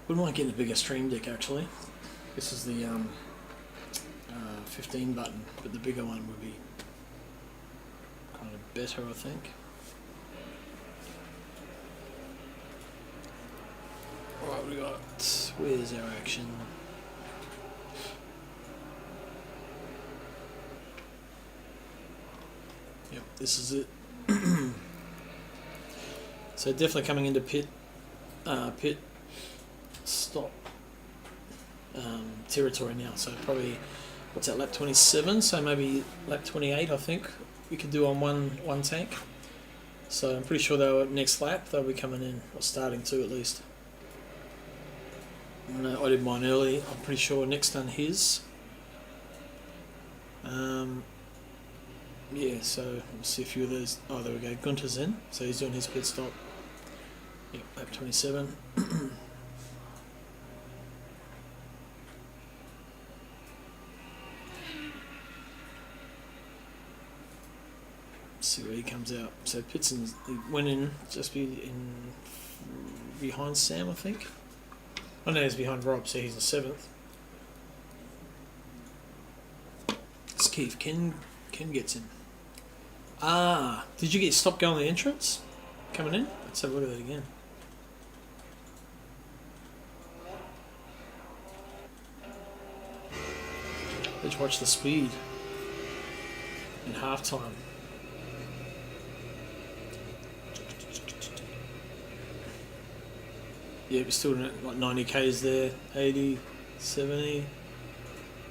Wouldn't mind getting a bigger stream deck actually. This is the 15 button, but the bigger one would be kind of better, I think. Right, we got, where's our action? Yep, this is it. So definitely coming into pit stop territory now. So probably, what's that, lap 27? So maybe lap 28, I think we could do on one tank. So I'm pretty sure they'll next lap they'll be coming in, or starting to at least. No, I did mine early. I'm pretty sure Nick's done his. Yeah, so we'll see a few of those. Oh, there we go. Gunter's in, so he's doing his pit stop. Yep, lap 27. See where he comes out. So Pitson went in just behind Sam, I think. I know he's behind Rob, so he's in 7th. It's Keith. Ken gets in. Ah, did you get stop go on the entrance? Coming in? Let's have a look at that again. Let's watch the speed in halftime. Yeah, we're still at like 90 k's there, 80, 70.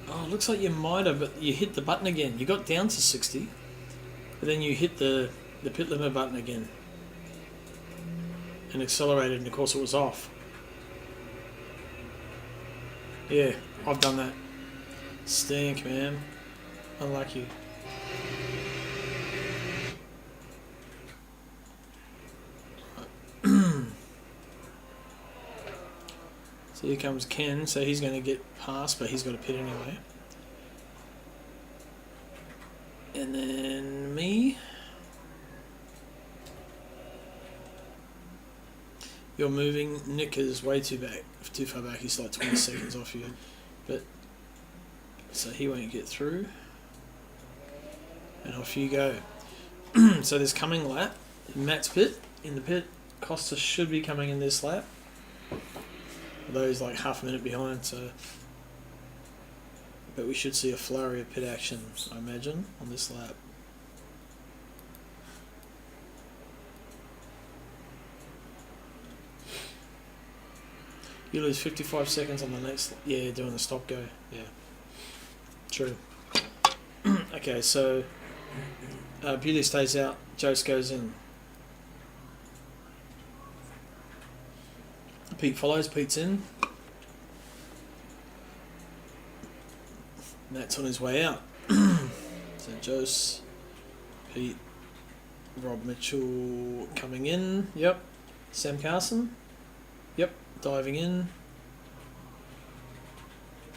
Oh, it looks like you might have, but you hit the button again. You got down to 60, but then you hit the pit limit button again and accelerated, and of course it was off. Yeah, I've done that. Stink, man. Unlucky. So here comes Ken, so he's going to get past, but he's got a pit anyway. And then me. You're moving. Nick is way too far back. He's like 20 seconds off you. But so he won't get through. And off you go. So this coming lap, Matt's pit, in the pit. Costa should be coming in this lap. Although he's like half a minute behind, so... But we should see a flurry of pit action, I imagine, on this lap. You lose 55 seconds on the next... Yeah, doing the stop go. Yeah. True. Okay, so... Beauty stays out, Jose goes in. Pete follows, Pete's in. Matt's on his way out. So Jose, Pete, Rob Mitchell coming in. Yep. Sam Carson. Yep. Diving in.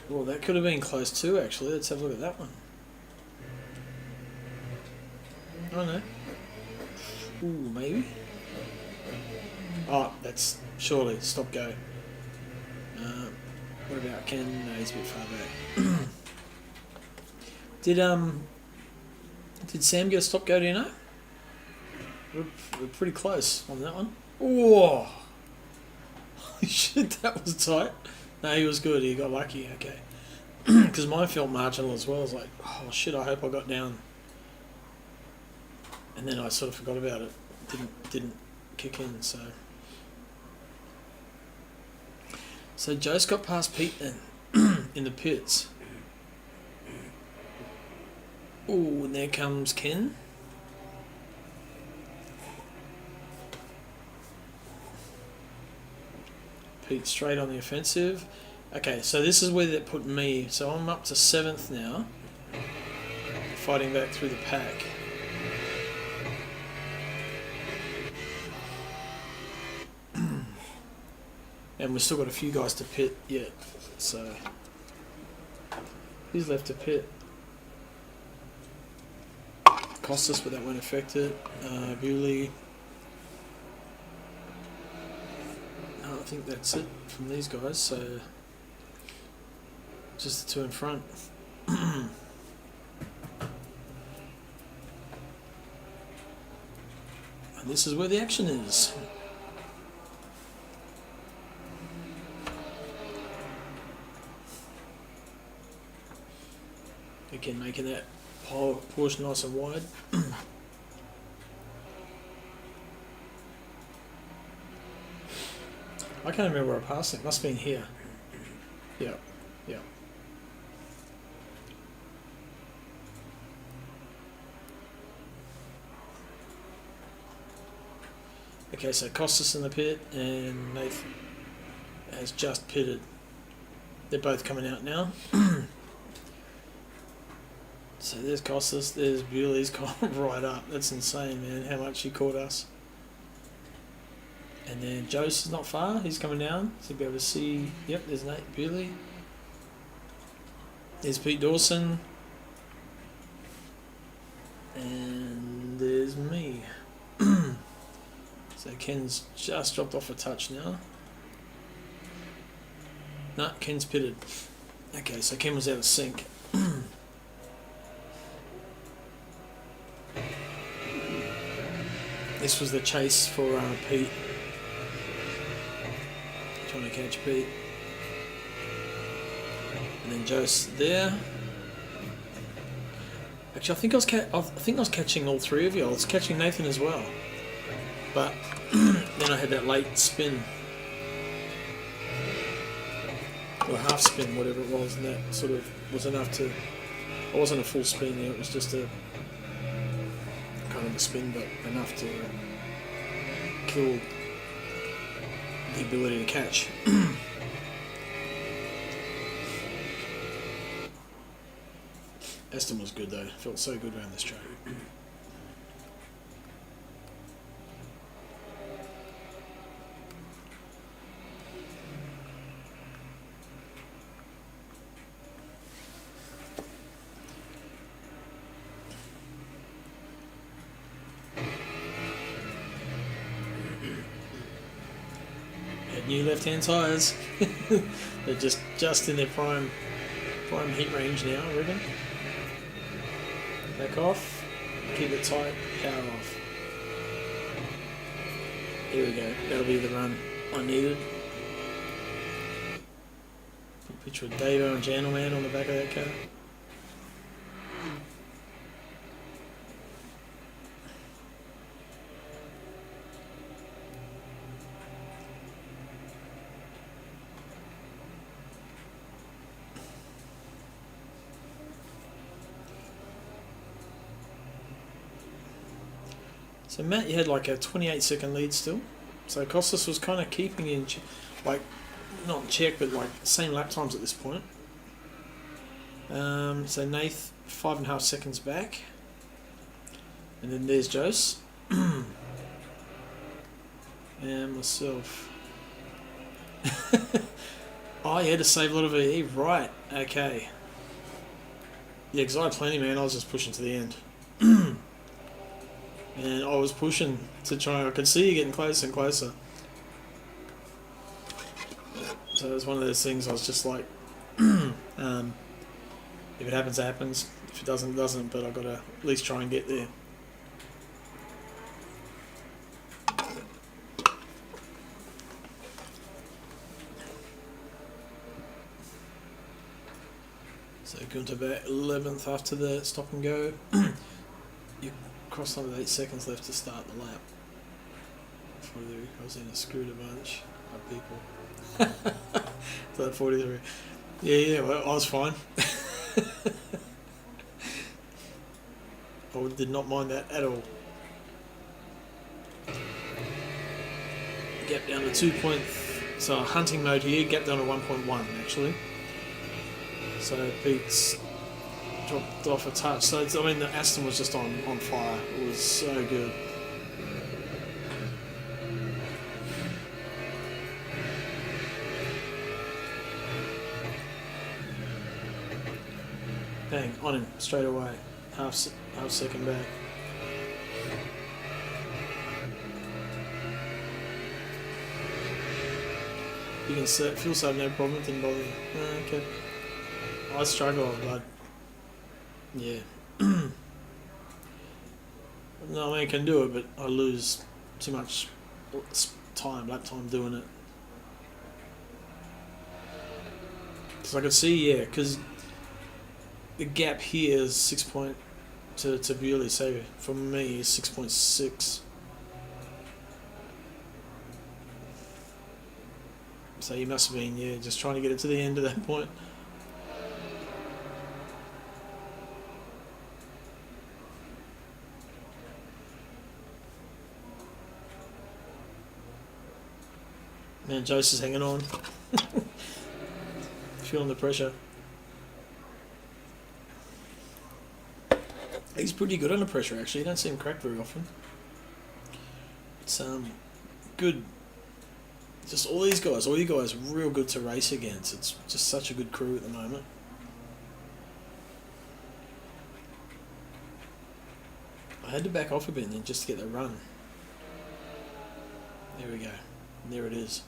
Well, that could have been close too, actually. Let's have a look at that one. Oh no. Ooh, maybe. Oh, that's surely stop go. What about Ken? No, he's a bit far back. Did Sam get a stop go? Do you know? We're pretty close on that one. Whoa! Holy shit, that was tight. No, he was good. He got lucky. Okay. Because mine felt marginal as well. I was like, oh shit! I hope I got down. And then I sort of forgot about it. Didn't kick in. So Joe's got past Pete then in the pits. Ooh, and there comes Ken. Pete straight on the offensive. Okay, so this is where they put me. So I'm up to 7th now, fighting back through the pack. And we've still got a few guys to pit yet. So who's left to pit? Costas, but that won't affect it. Bewley. No, I think that's it from these guys. So just the two in front. And this is where the action is. Again, making that portion nice and wide. I can't remember where I passed it. Must have been here. Yeah, yeah. Okay, so Costas in the pit and Nathan has just pitted. They're both coming out now. So there's Costas, there's Bewley's gone right up. That's insane, man, how much he caught us. And then Jose is not far, he's coming down. So you'll be able to see, yep, there's Nate Bewley. There's Pete Dawson. And there's me. So Ken's just dropped off a touch now. No, Ken's pitted. Okay, so Ken was out of sync. This was the chase for Pete. Trying to catch Pete. And then Joe's there. Actually, I think I was catching all three of you. I was catching Nathan as well. But then I had that late spin. Or half spin, whatever it was, and that sort of was enough to... It wasn't a full spin, it was just a kind of a spin, but enough to kill the ability to catch. Aston was good though, felt so good around this track. New left-hand tyres. They're just in their prime heat range now, I reckon. Back off. Keep it tight. Power off. Here we go. That'll be the run I needed. Put a picture of Davo and Gentleman on the back of that car. So Matt, you had like a 28-second lead still. So Costas was kind of keeping in, like, not in check, but like same lap times at this point. So Nath 5.5 seconds back, and then there's Jose, and myself. Oh yeah, to save a lot of VE, right? Okay. Yeah, because I had plenty, man. I was just pushing to the end. And I was pushing to try, I could see you getting closer and closer. So it was one of those things I was just like, if it happens, it happens. If it doesn't, it doesn't, but I've got to at least try and get there. So Gunter back 11th after the stop and go. You crossed on with 8 seconds left to start the lap. I was in a screwed a bunch of people. So that 43. Yeah, well, I was fine. I did not mind that at all. Gap down to 2 point. So hunting mode here, gap down to 1.1 actually. So Pete's dropped off a touch. So I mean, the Aston was just on fire. It was so good. Bang, on him straight away. Half second back. You can fuel save no problem. Didn't bother you. Okay. I struggle, but yeah. No, I mean I can do it, but I lose too much lap time doing it. Because I could see, yeah, because the gap here is 6 point to Bewley, so for me is 6.6. So you must have been, yeah, just trying to get it to the end of that point. Man, Jose is hanging on. Feeling the pressure. He's pretty good under pressure, actually. You don't see him crack very often. It's good. Just all you guys are real good to race against. It's just such a good crew at the moment. I had to back off a bit then just to get the run. There we go. And there it is.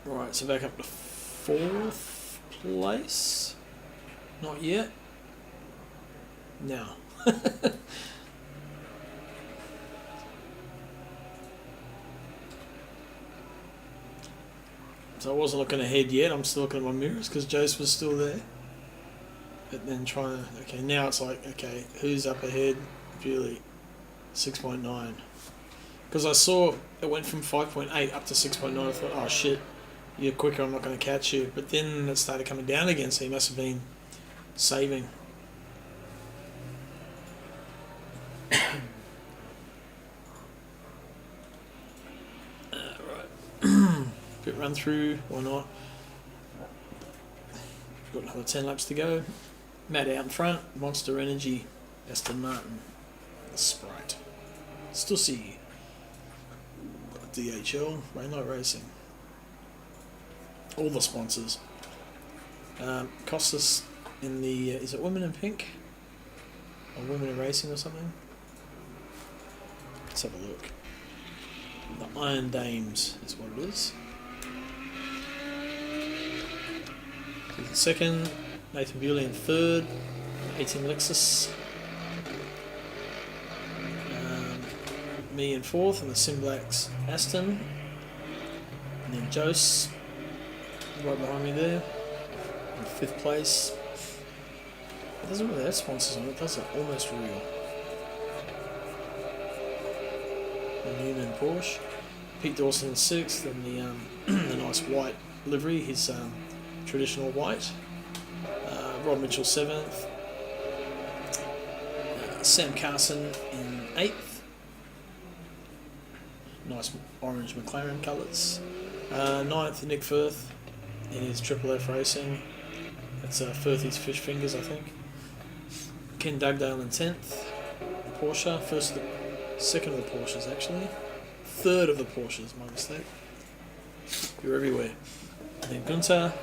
Right, so back up to 4th place. Not yet. Now. So I wasn't looking ahead yet, I'm still looking at my mirrors because Jose was still there. But then trying to, okay, now it's like, okay, who's up ahead? Really, 6.9. Because I saw it went from 5.8 up to 6.9, I thought, oh shit, you're quicker, I'm not going to catch you. But then it started coming down again, so he must have been saving. Bit run through, why not? Got another 10 laps to go. Matt out in front, Monster Energy, Aston Martin, Sprite. Still see DHL, Rainlight Racing. All the sponsors. Costas in the, is it Women in Pink? Or Women in Racing or something? Let's have a look. The Iron Dames is what it is. Second, Nathan Bewley in third, 18 Lexus. Me in fourth, and the Sim Blacks Aston. And then Jose, right behind me there, in fifth place. It doesn't really have sponsors on it, does it? Almost real. And Newman Porsche. Pete Dawson in sixth, and the nice white livery, his traditional white. Rob Mitchell 7th. Sam Carson in 8th. Nice orange McLaren colours. 9th, Nick Firth in his Triple F Racing. That's Firthy's Fish Fingers, I think. Ken Dugdale in 10th. Porsche. Second of the Porsches, actually. Third of the Porsches, my mistake. You're everywhere. And then Gunther,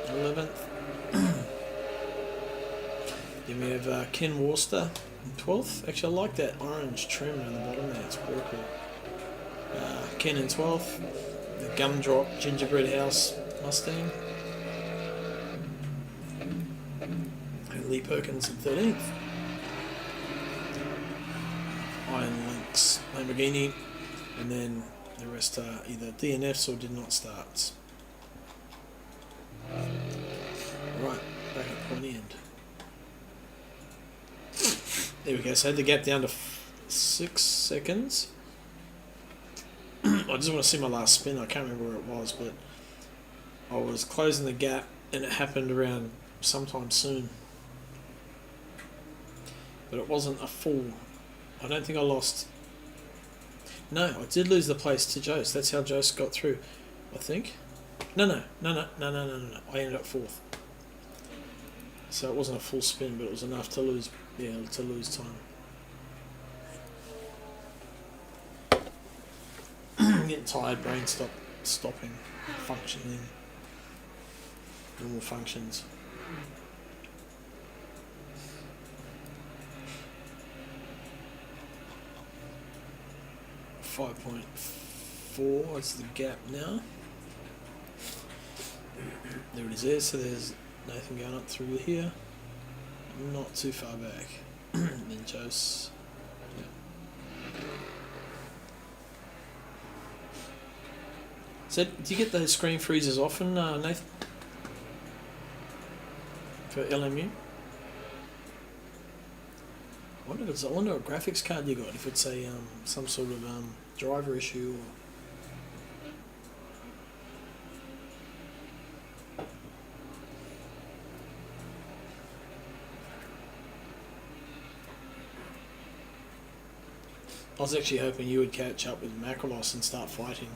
11th. Then we have Ken Worcester in 12th. Actually, I like that orange trim on the bottom there. It's very cool. Ken in 12th. The Gumdrop Gingerbread House Mustang. And Lee Perkins in 13th. Iron Lynx Lamborghini. And then the rest are either DNFs or did not start. Right, back at pointy end. There we go, so I had the gap down to 6 seconds. I just want to see my last spin, I can't remember where it was, but I was closing the gap and it happened around sometime soon. But it wasn't a full, I don't think I lost. No, I did lose the place to Jose, that's how Jose got through, I think. No. I ended up 4th. So it wasn't a full spin, but it was enough to lose, time. Getting tired, brain stopping, functioning, normal functions. .4 is the gap now. There it is there, so there's Nathan going up through here. Not too far back. And then Jose. Yeah. So, do you get those screen freezes often, Nathan? For LMU? I wonder what graphics card you got, if it's a some sort of driver issue or... I was actually hoping you would catch up with Macrolos and start fighting,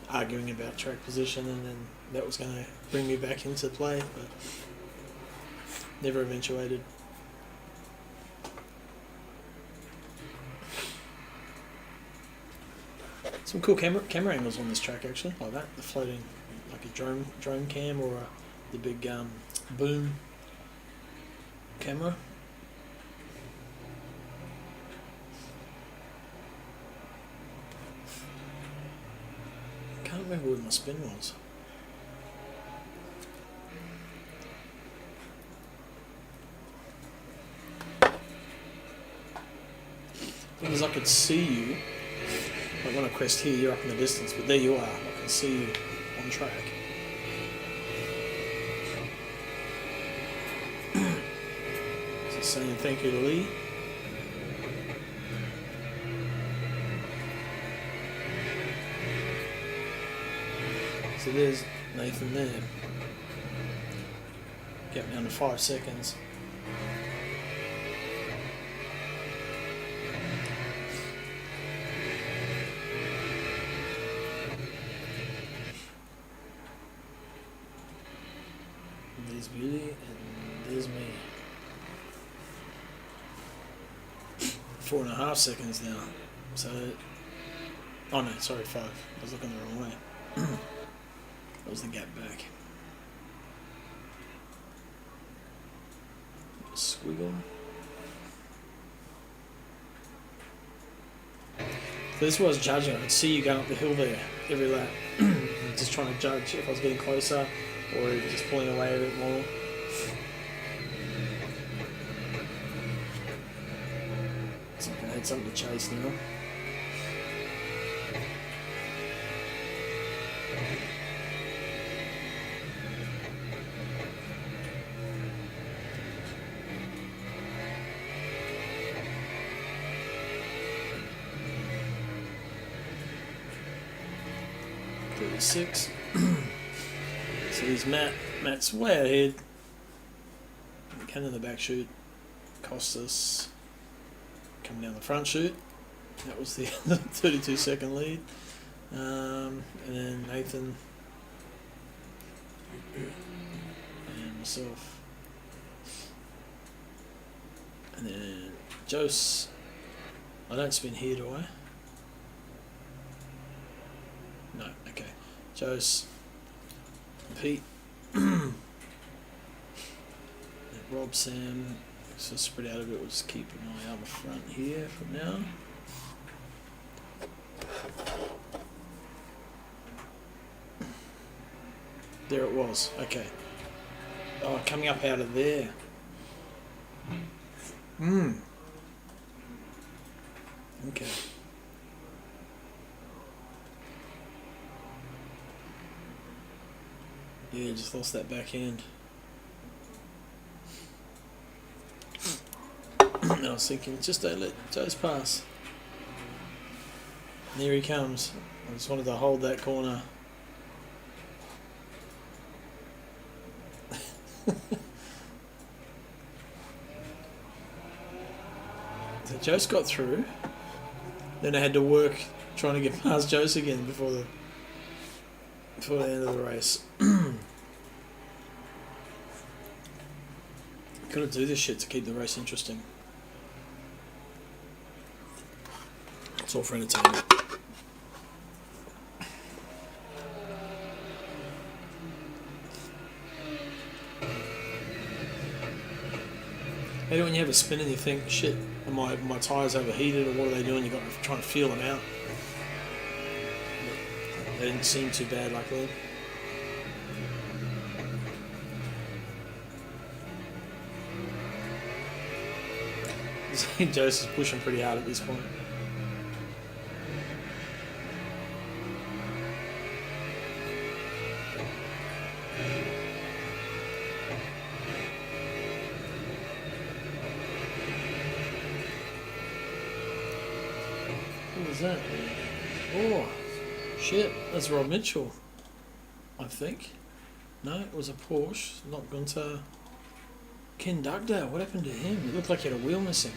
arguing about track position, and then that was going to bring me back into play, but never eventuated. Some cool camera angles on this track actually, like that, the floating, like a drone cam or the big boom camera. Can't remember where my spin was. thing is, I could see you. Like when I crest here, you're up in the distance, but there you are. I can see you on track. So saying thank you to Lee. So there's Nathan there. Get down to 5 seconds. There's Beauty and there's me. 4.5 seconds now. So, oh no, sorry, 5. I was looking the wrong way. That was the gap back. Squiggle. So this was judging. I could see you going up the hill there every lap. Just trying to judge if I was getting closer or just pulling away a bit more. So I had something to chase now. Six. So he's Matt's way ahead. Came in the back chute, cost us coming down the front chute. That was the 32-second lead. And then Nathan and myself. And then Jose. I don't spin here, do I? No, okay. Jose, Pete, Rob, Sam, so spread out a bit. We'll just keep an eye out the front here from now. There it was, okay. Oh, coming up out of there. Okay. Yeah, just lost that back end. And I was thinking, just don't let Jose pass. And there he comes. I just wanted to hold that corner. So Jose got through. Then I had to work trying to get past Jose again before the end of the race. Gotta do this shit to keep the race interesting. It's all for entertainment. How do when you have a spin and you think, shit, are my tyres overheated or what are they doing? You've got to try and feel them out. They didn't seem too bad like that. Joseph's pushing pretty hard at this point. What was that? Oh, shit, that's Rob Mitchell, I think. No, it was a Porsche, not going to... Ken Dugdale, what happened to him? It looked like he had a wheel missing.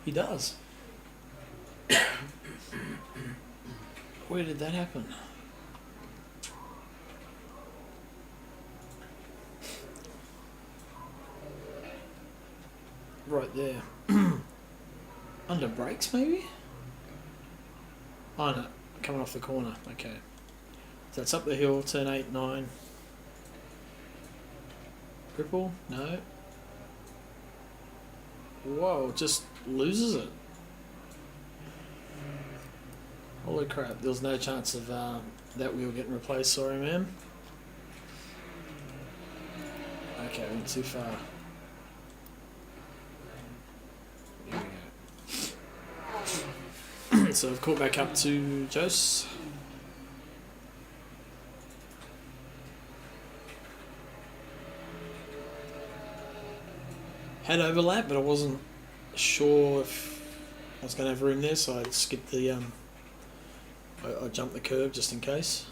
He does. Where did that happen? Right there. Under brakes, maybe? Oh no, coming off the corner. Okay. So it's up the hill, turn 8, 9. Ripple? No. Whoa, just loses it. Holy crap, there was no chance of that wheel getting replaced, sorry man. Okay, went too far. So I've caught back up to Jose. Had overlap, but I wasn't sure if I was going to have room there, so I skipped the I jumped the curve just in case.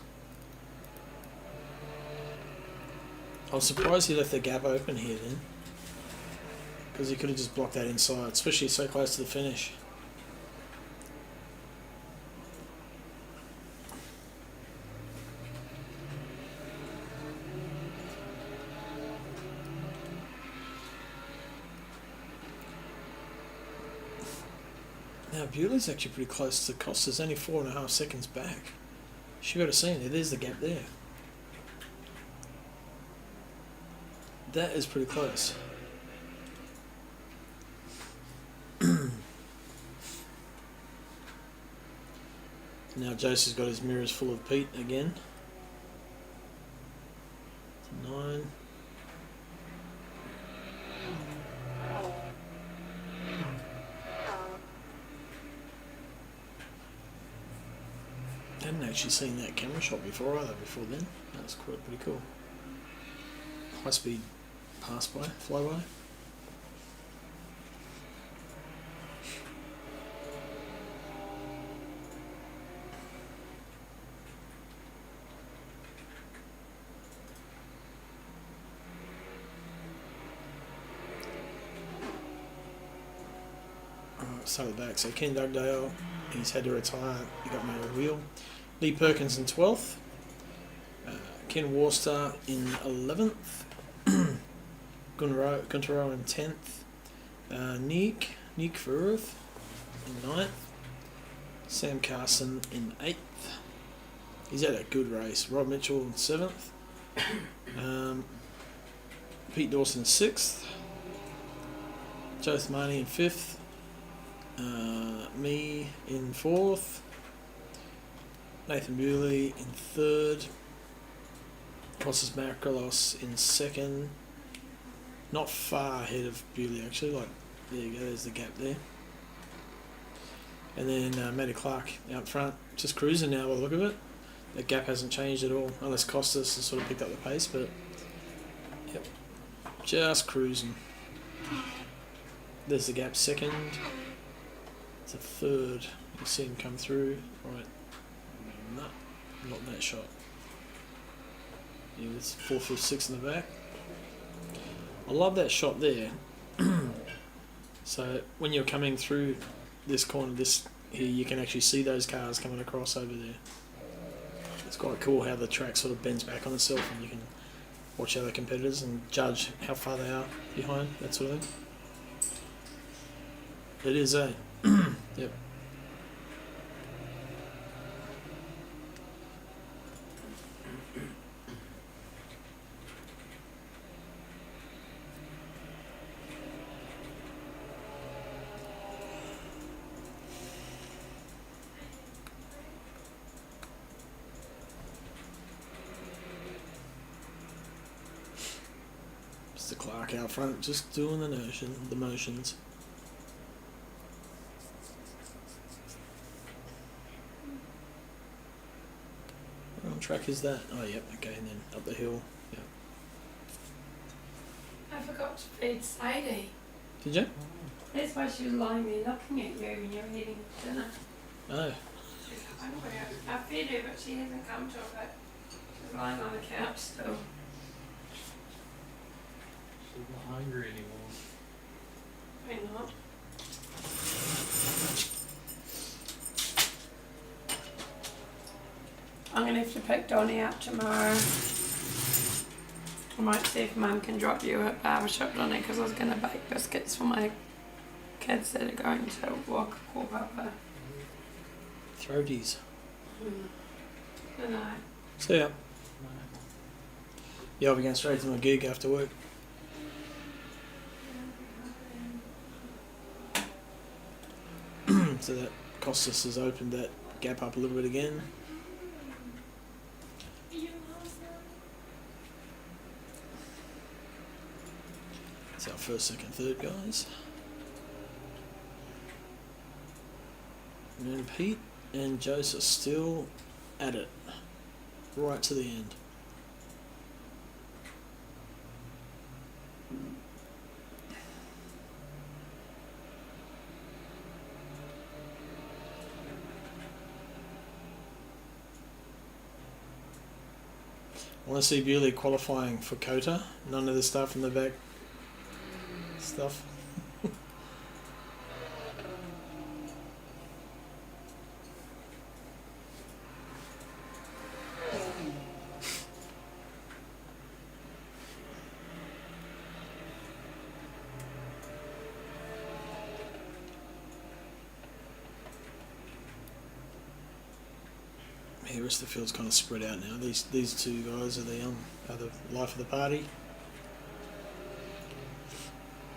I was surprised he left the gap open here then, because he could have just blocked that inside, especially so close to the finish. Now Bewley's actually pretty close to Costa's, only 4.5 seconds back. She would have seen it. There's the gap there. That is pretty close. Now Jose's got his mirrors full of Pete again. 9. Hadn't actually seen that camera shot before either. Before then, that was quite pretty cool. High speed pass by, flyby. Start at the back. So Ken Dugdale, he's had to retire. He got motor wheel. Lee Perkins in 12th. Ken Worcester in 11th. Guntero in 10th. Nick Verhoeven in 9th. Sam Carson in 8th. He's had a good race. Rob Mitchell in 7th. Pete Dawson 6th. Joth Marnie in 5th. Me in 4th. Nathan Bewley in 3rd. Kostas Makrolos in 2nd. Not far ahead of Bewley actually, like there you go, there's the gap there. And then Matty Clark out front, just cruising now by the look of it. The gap hasn't changed at all, unless Kostas has sort of picked up the pace, but yep, just cruising. There's the gap 2nd. It's a 3rd. You see him come through. Right. No, not that shot. Yeah, it's 4th, 5th, 6th in the back. I love that shot there. So when you're coming through this corner, this here, you can actually see those cars coming across over there. It's quite cool how the track sort of bends back on itself, and you can watch other competitors and judge how far they are behind, that sort of thing. It is, eh? Yep. Mr. Clark out front, just doing the motions. What on track is that? Oh, yep, okay, and then up the hill. Yep. I forgot to feed Sadie. Did you? That's why she was lying there looking at you when you were eating dinner. Oh. She's hungry. I fed her, but she hasn't come to it. She's lying on the couch still. She's not hungry anymore. Why not? I'm going to have to pick Donnie up tomorrow. I might see if Mum can drop you at barbershop, Donnie, because I was going to bake biscuits for my kids that are going to walk Papa. Throaties. Good night. See ya. Yeah, I'll be going straight to my gig after work. So that Costas has opened that gap up a little bit again. It's our first, second, third, guys. And Pete and Jose are still at it, right to the end. I want to see Bewley qualifying for Kota. None of the stuff in the back stuff. The rest of the field's kind of spread out now. These two guys are the life of the party.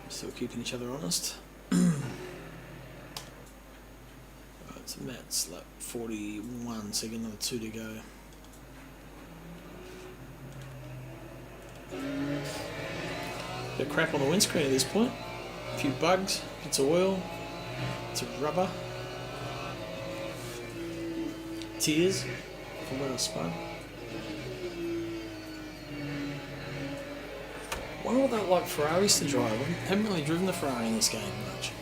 Still keeping each other honest. Right, so Matt's like 41, so another 2 to go. Bit of crap on the windscreen at this point. A few bugs, bits of oil, bits of rubber. Tears from when I spun. Wonder what that like Ferraris to drive. I haven't really driven the Ferrari in this game much.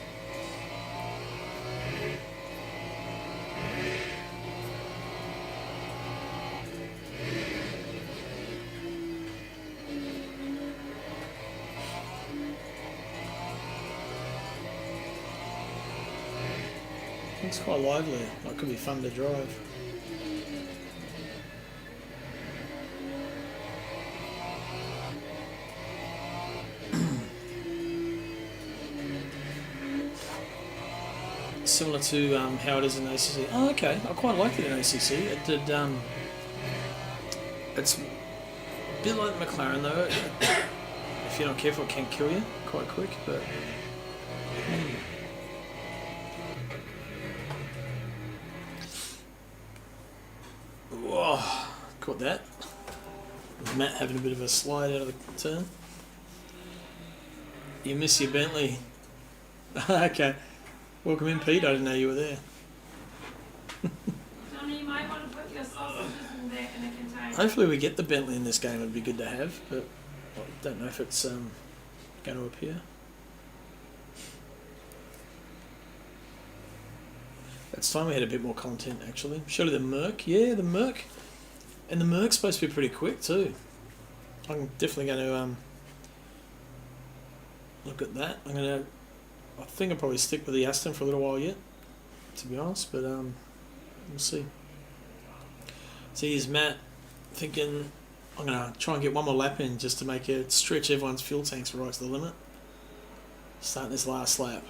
It's quite lively. It could be fun to drive. Similar to how it is in ACC. Oh, okay. I quite liked it in ACC. It did. It's a bit like the McLaren though. If you're not careful, it can kill you quite quick. But whoa, caught that. Matt having a bit of a slide out of the turn. You miss your Bentley. Okay. Welcome in, Pete. I didn't know you were there. Johnny, you might want to put your sausages in there in a container. Hopefully we get the Bentley in this game. It'd be good to have, but I don't know if it's going to appear. It's time we had a bit more content, actually. Surely the Merc. Yeah, the Merc. And the Merc's supposed to be pretty quick, too. I'm definitely going to look at that. I think I'll probably stick with the Aston for a little while yet, to be honest, but we'll see. So here's Matt thinking, I'm going to try and get one more lap in just to make it stretch everyone's fuel tanks right to the limit. Starting this last lap.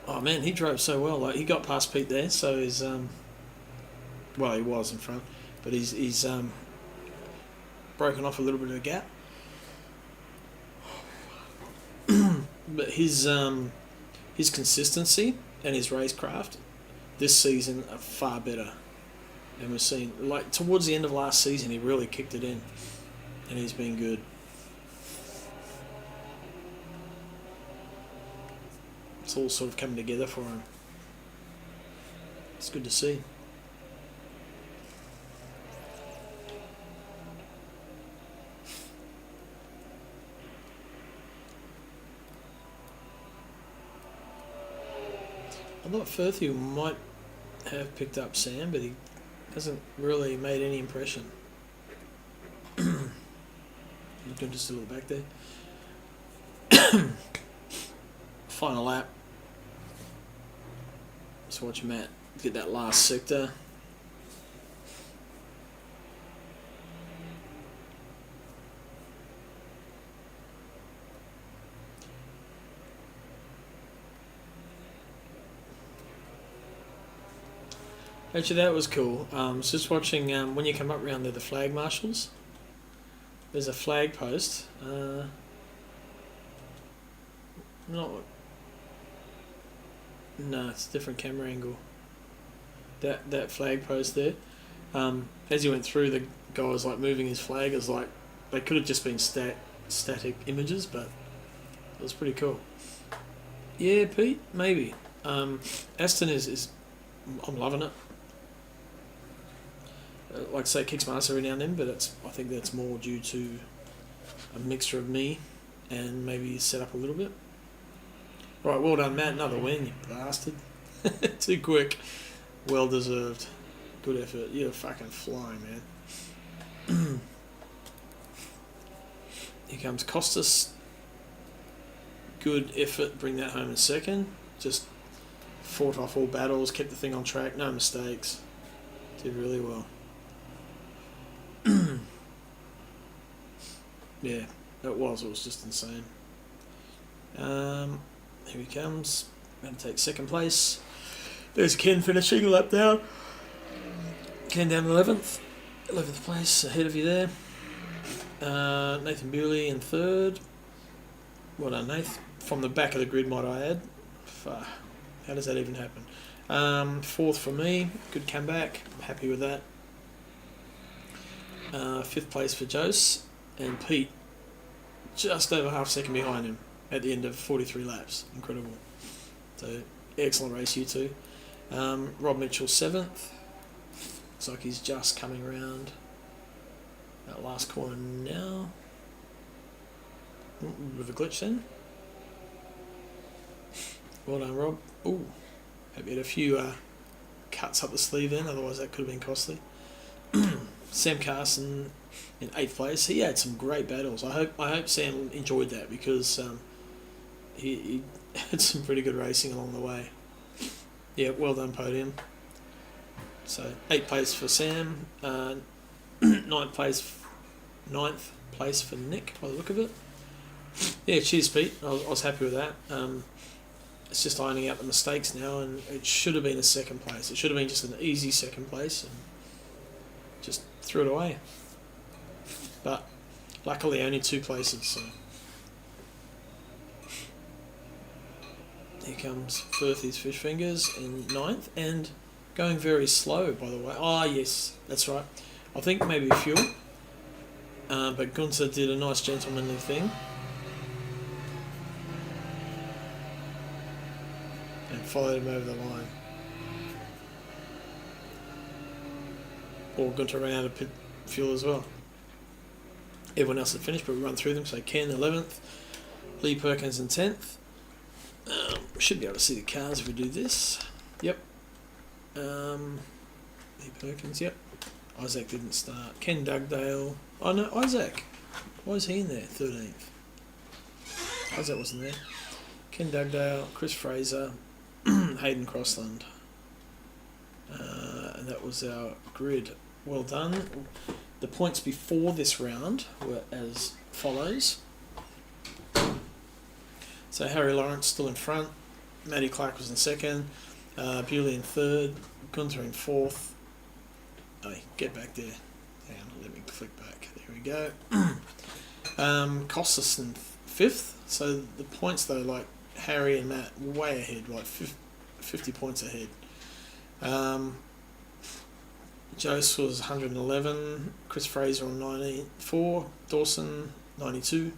Oh man, he drove so well. Like he got past Pete there, so he's well, he was in front, but he's broken off a little bit of a gap. But his consistency and his racecraft this season are far better than we've seen. Like towards the end of last season, he really kicked it in, and he's been good. It's all sort of coming together for him. It's good to see. I thought Firthu might have picked up Sam, but he hasn't really made any impression. He's doing just a little back there. Final lap. Let's watch Matt get that last sector. Actually, that was cool. I was just watching when you come up around there, the flag marshals. There's a flag post. No, it's a different camera angle. That flag post there. As he went through, the guy was like moving his flag. It was like they could have just been static images, but It was pretty cool. Yeah, Pete, maybe. Aston is I'm loving it. Like I say, kicks my ass every now and then, but I think that's more due to a mixture of me and maybe set up a little bit. Right, well done, Matt. Another win, you bastard. Too quick. Well deserved. Good effort. You're fucking flying, man. Here comes Costas. Good effort. Bring that home in second. Just fought off all battles, kept the thing on track, no mistakes. Did really well. Yeah, it was just insane. Here he comes. Going to take second place. There's Ken finishing a lap down. Ken down 11th. 11th place ahead of you there. Nathan Bewley in third. Well done, Nath. From the back of the grid, might I add. Fuck. How does that even happen? Fourth for me. Good comeback. I'm happy with that. Fifth place for Jose. And Pete, just over half second behind him at the end of 43 laps. Incredible. So, excellent race, you two. Rob Mitchell, 7th. Looks like he's just coming around that last corner now. With a glitch then. Well done, Rob. Ooh, hope you had a few cuts up the sleeve then, otherwise that could have been costly. Sam Carson in 8th place. He had some great battles. I hope Sam enjoyed that because he had some pretty good racing along the way. Yeah, well done, podium. So 8th place for Sam, 9th place for Nick by the look of it. Yeah, cheers, Pete. I was happy with that. It's just ironing out the mistakes now, and it should have been a second place. It should have been just an easy second place, and just threw it away. But luckily, only 2 places. So here comes Firthy's Fish Fingers in 9th, and going very slow, by the way. Ah, yes, that's right. I think maybe fuel, but Gunther did a nice gentlemanly thing. Followed him over the line. Or Gunter ran out of pit fuel as well. Everyone else had finished, but we run through them. So Ken 11th, Lee Perkins in 10th. Should be able to see the cars if we do this. Yep. Lee Perkins, yep. Isaac didn't start. Ken Dugdale. Oh no, Isaac. Why is he in there? 13th. Isaac wasn't there. Ken Dugdale, Chris Fraser, Hayden Crossland, and that was our grid. Well done. The points before this round were as follows. So Harry Lawrence still in front, Matty Clark was in second, Bewley in third, Gunther in fourth. Oh, get back there. Hang on, let me flick back. There we go. Costas in fifth. So the points though, like Harry and Matt way ahead, like 50 points ahead. Jose was 111, Chris Fraser on 94, Dawson 92,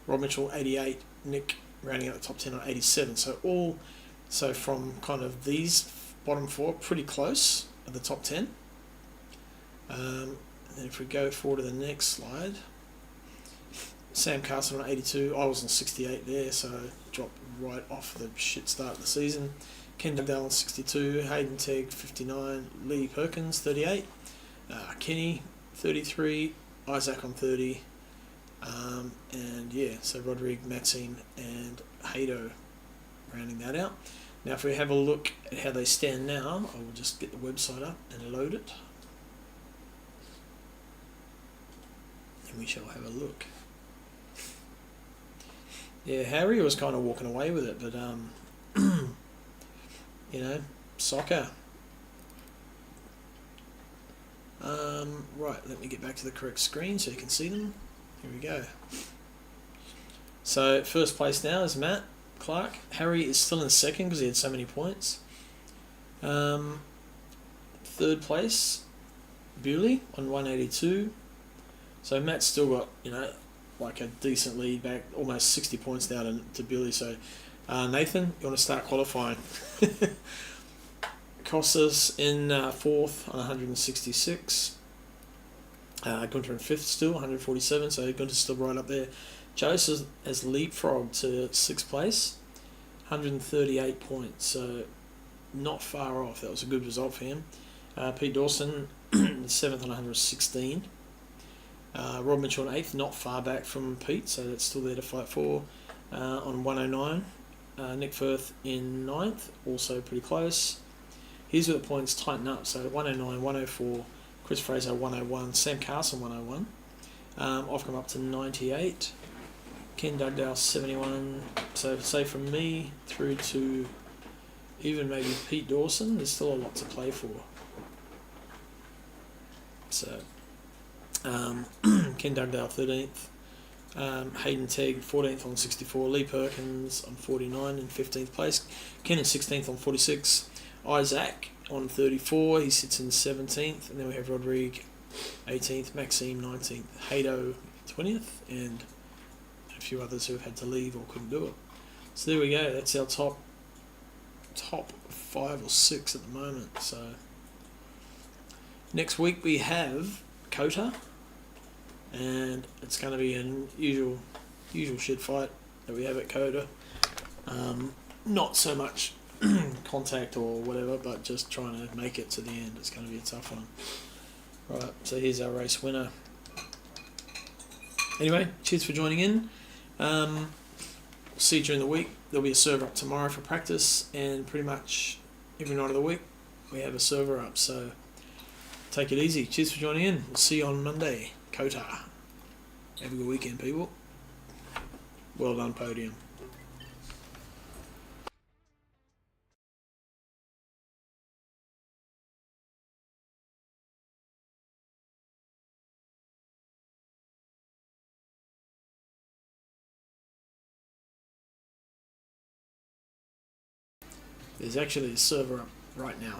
Rob Mitchell 88, Nick rounding out the top 10 on 87. So from kind of these bottom 4, pretty close at the top 10. And then if we go forward to the next slide, Sam Carson on 82, I was on 68 there, so dropped right off the shit start of the season. Ken Dugdale on 62, Hayden Tegg 59, Lee Perkins 38, Kenny 33, Isaac on 30, and yeah, so Rodrigue, Maxine and Haydo rounding that out. Now if we have a look at how they stand now, I will just get the website up and load it, and we shall have a look. Yeah, Harry was kind of walking away with it, but you know, soccer. Right, let me get back to the correct screen so you can see them. Here we go. So first place now is Matt Clark. Harry is still in second because he had so many points. Third place, Bewley on 182. So Matt's still got, you know, like a decent lead back, almost 60 points down to Billy. So, Nathan, you want to start qualifying? Costas in 4th on 166. Gunter in 5th still, 147, so Gunter's still right up there. Joseph has leapfrogged to 6th place, 138 points, so not far off. That was a good result for him. Pete Dawson, 7th on 116. Rob Mitchell in 8th, not far back from Pete, so that's still there to fight for. On 109. Nick Firth in 9th, also pretty close. Here's where the points tighten up, so 109, 104, Chris Fraser 101, Sam Carson 101. I've come up to 98. Ken Dugdale 71. So say from me through to even maybe Pete Dawson, there's still a lot to play for. So Ken Dugdale 13th. Hayden Tegg 14th on 64. Lee Perkins on 49 in 15th place. Ken in 16th on 46. Isaac on 34. He sits in 17th. And then we have Rodrigue 18th. Maxime 19th. Hado 20th. And a few others who have had to leave or couldn't do it. So there we go. That's our top 5 or 6 at the moment. So next week we have Kota. And it's going to be an usual shit fight that we have at Kota. Not so much contact or whatever, but just trying to make it to the end. It's going to be a tough one. Right, so here's our race winner. Anyway, cheers for joining in. See you during the week. There'll be a server up tomorrow for practice, and pretty much every night of the week we have a server up. So take it easy. Cheers for joining in. We'll see you on Monday. Kota. Have a good weekend, people. Well done, podium. There's actually a server up right now.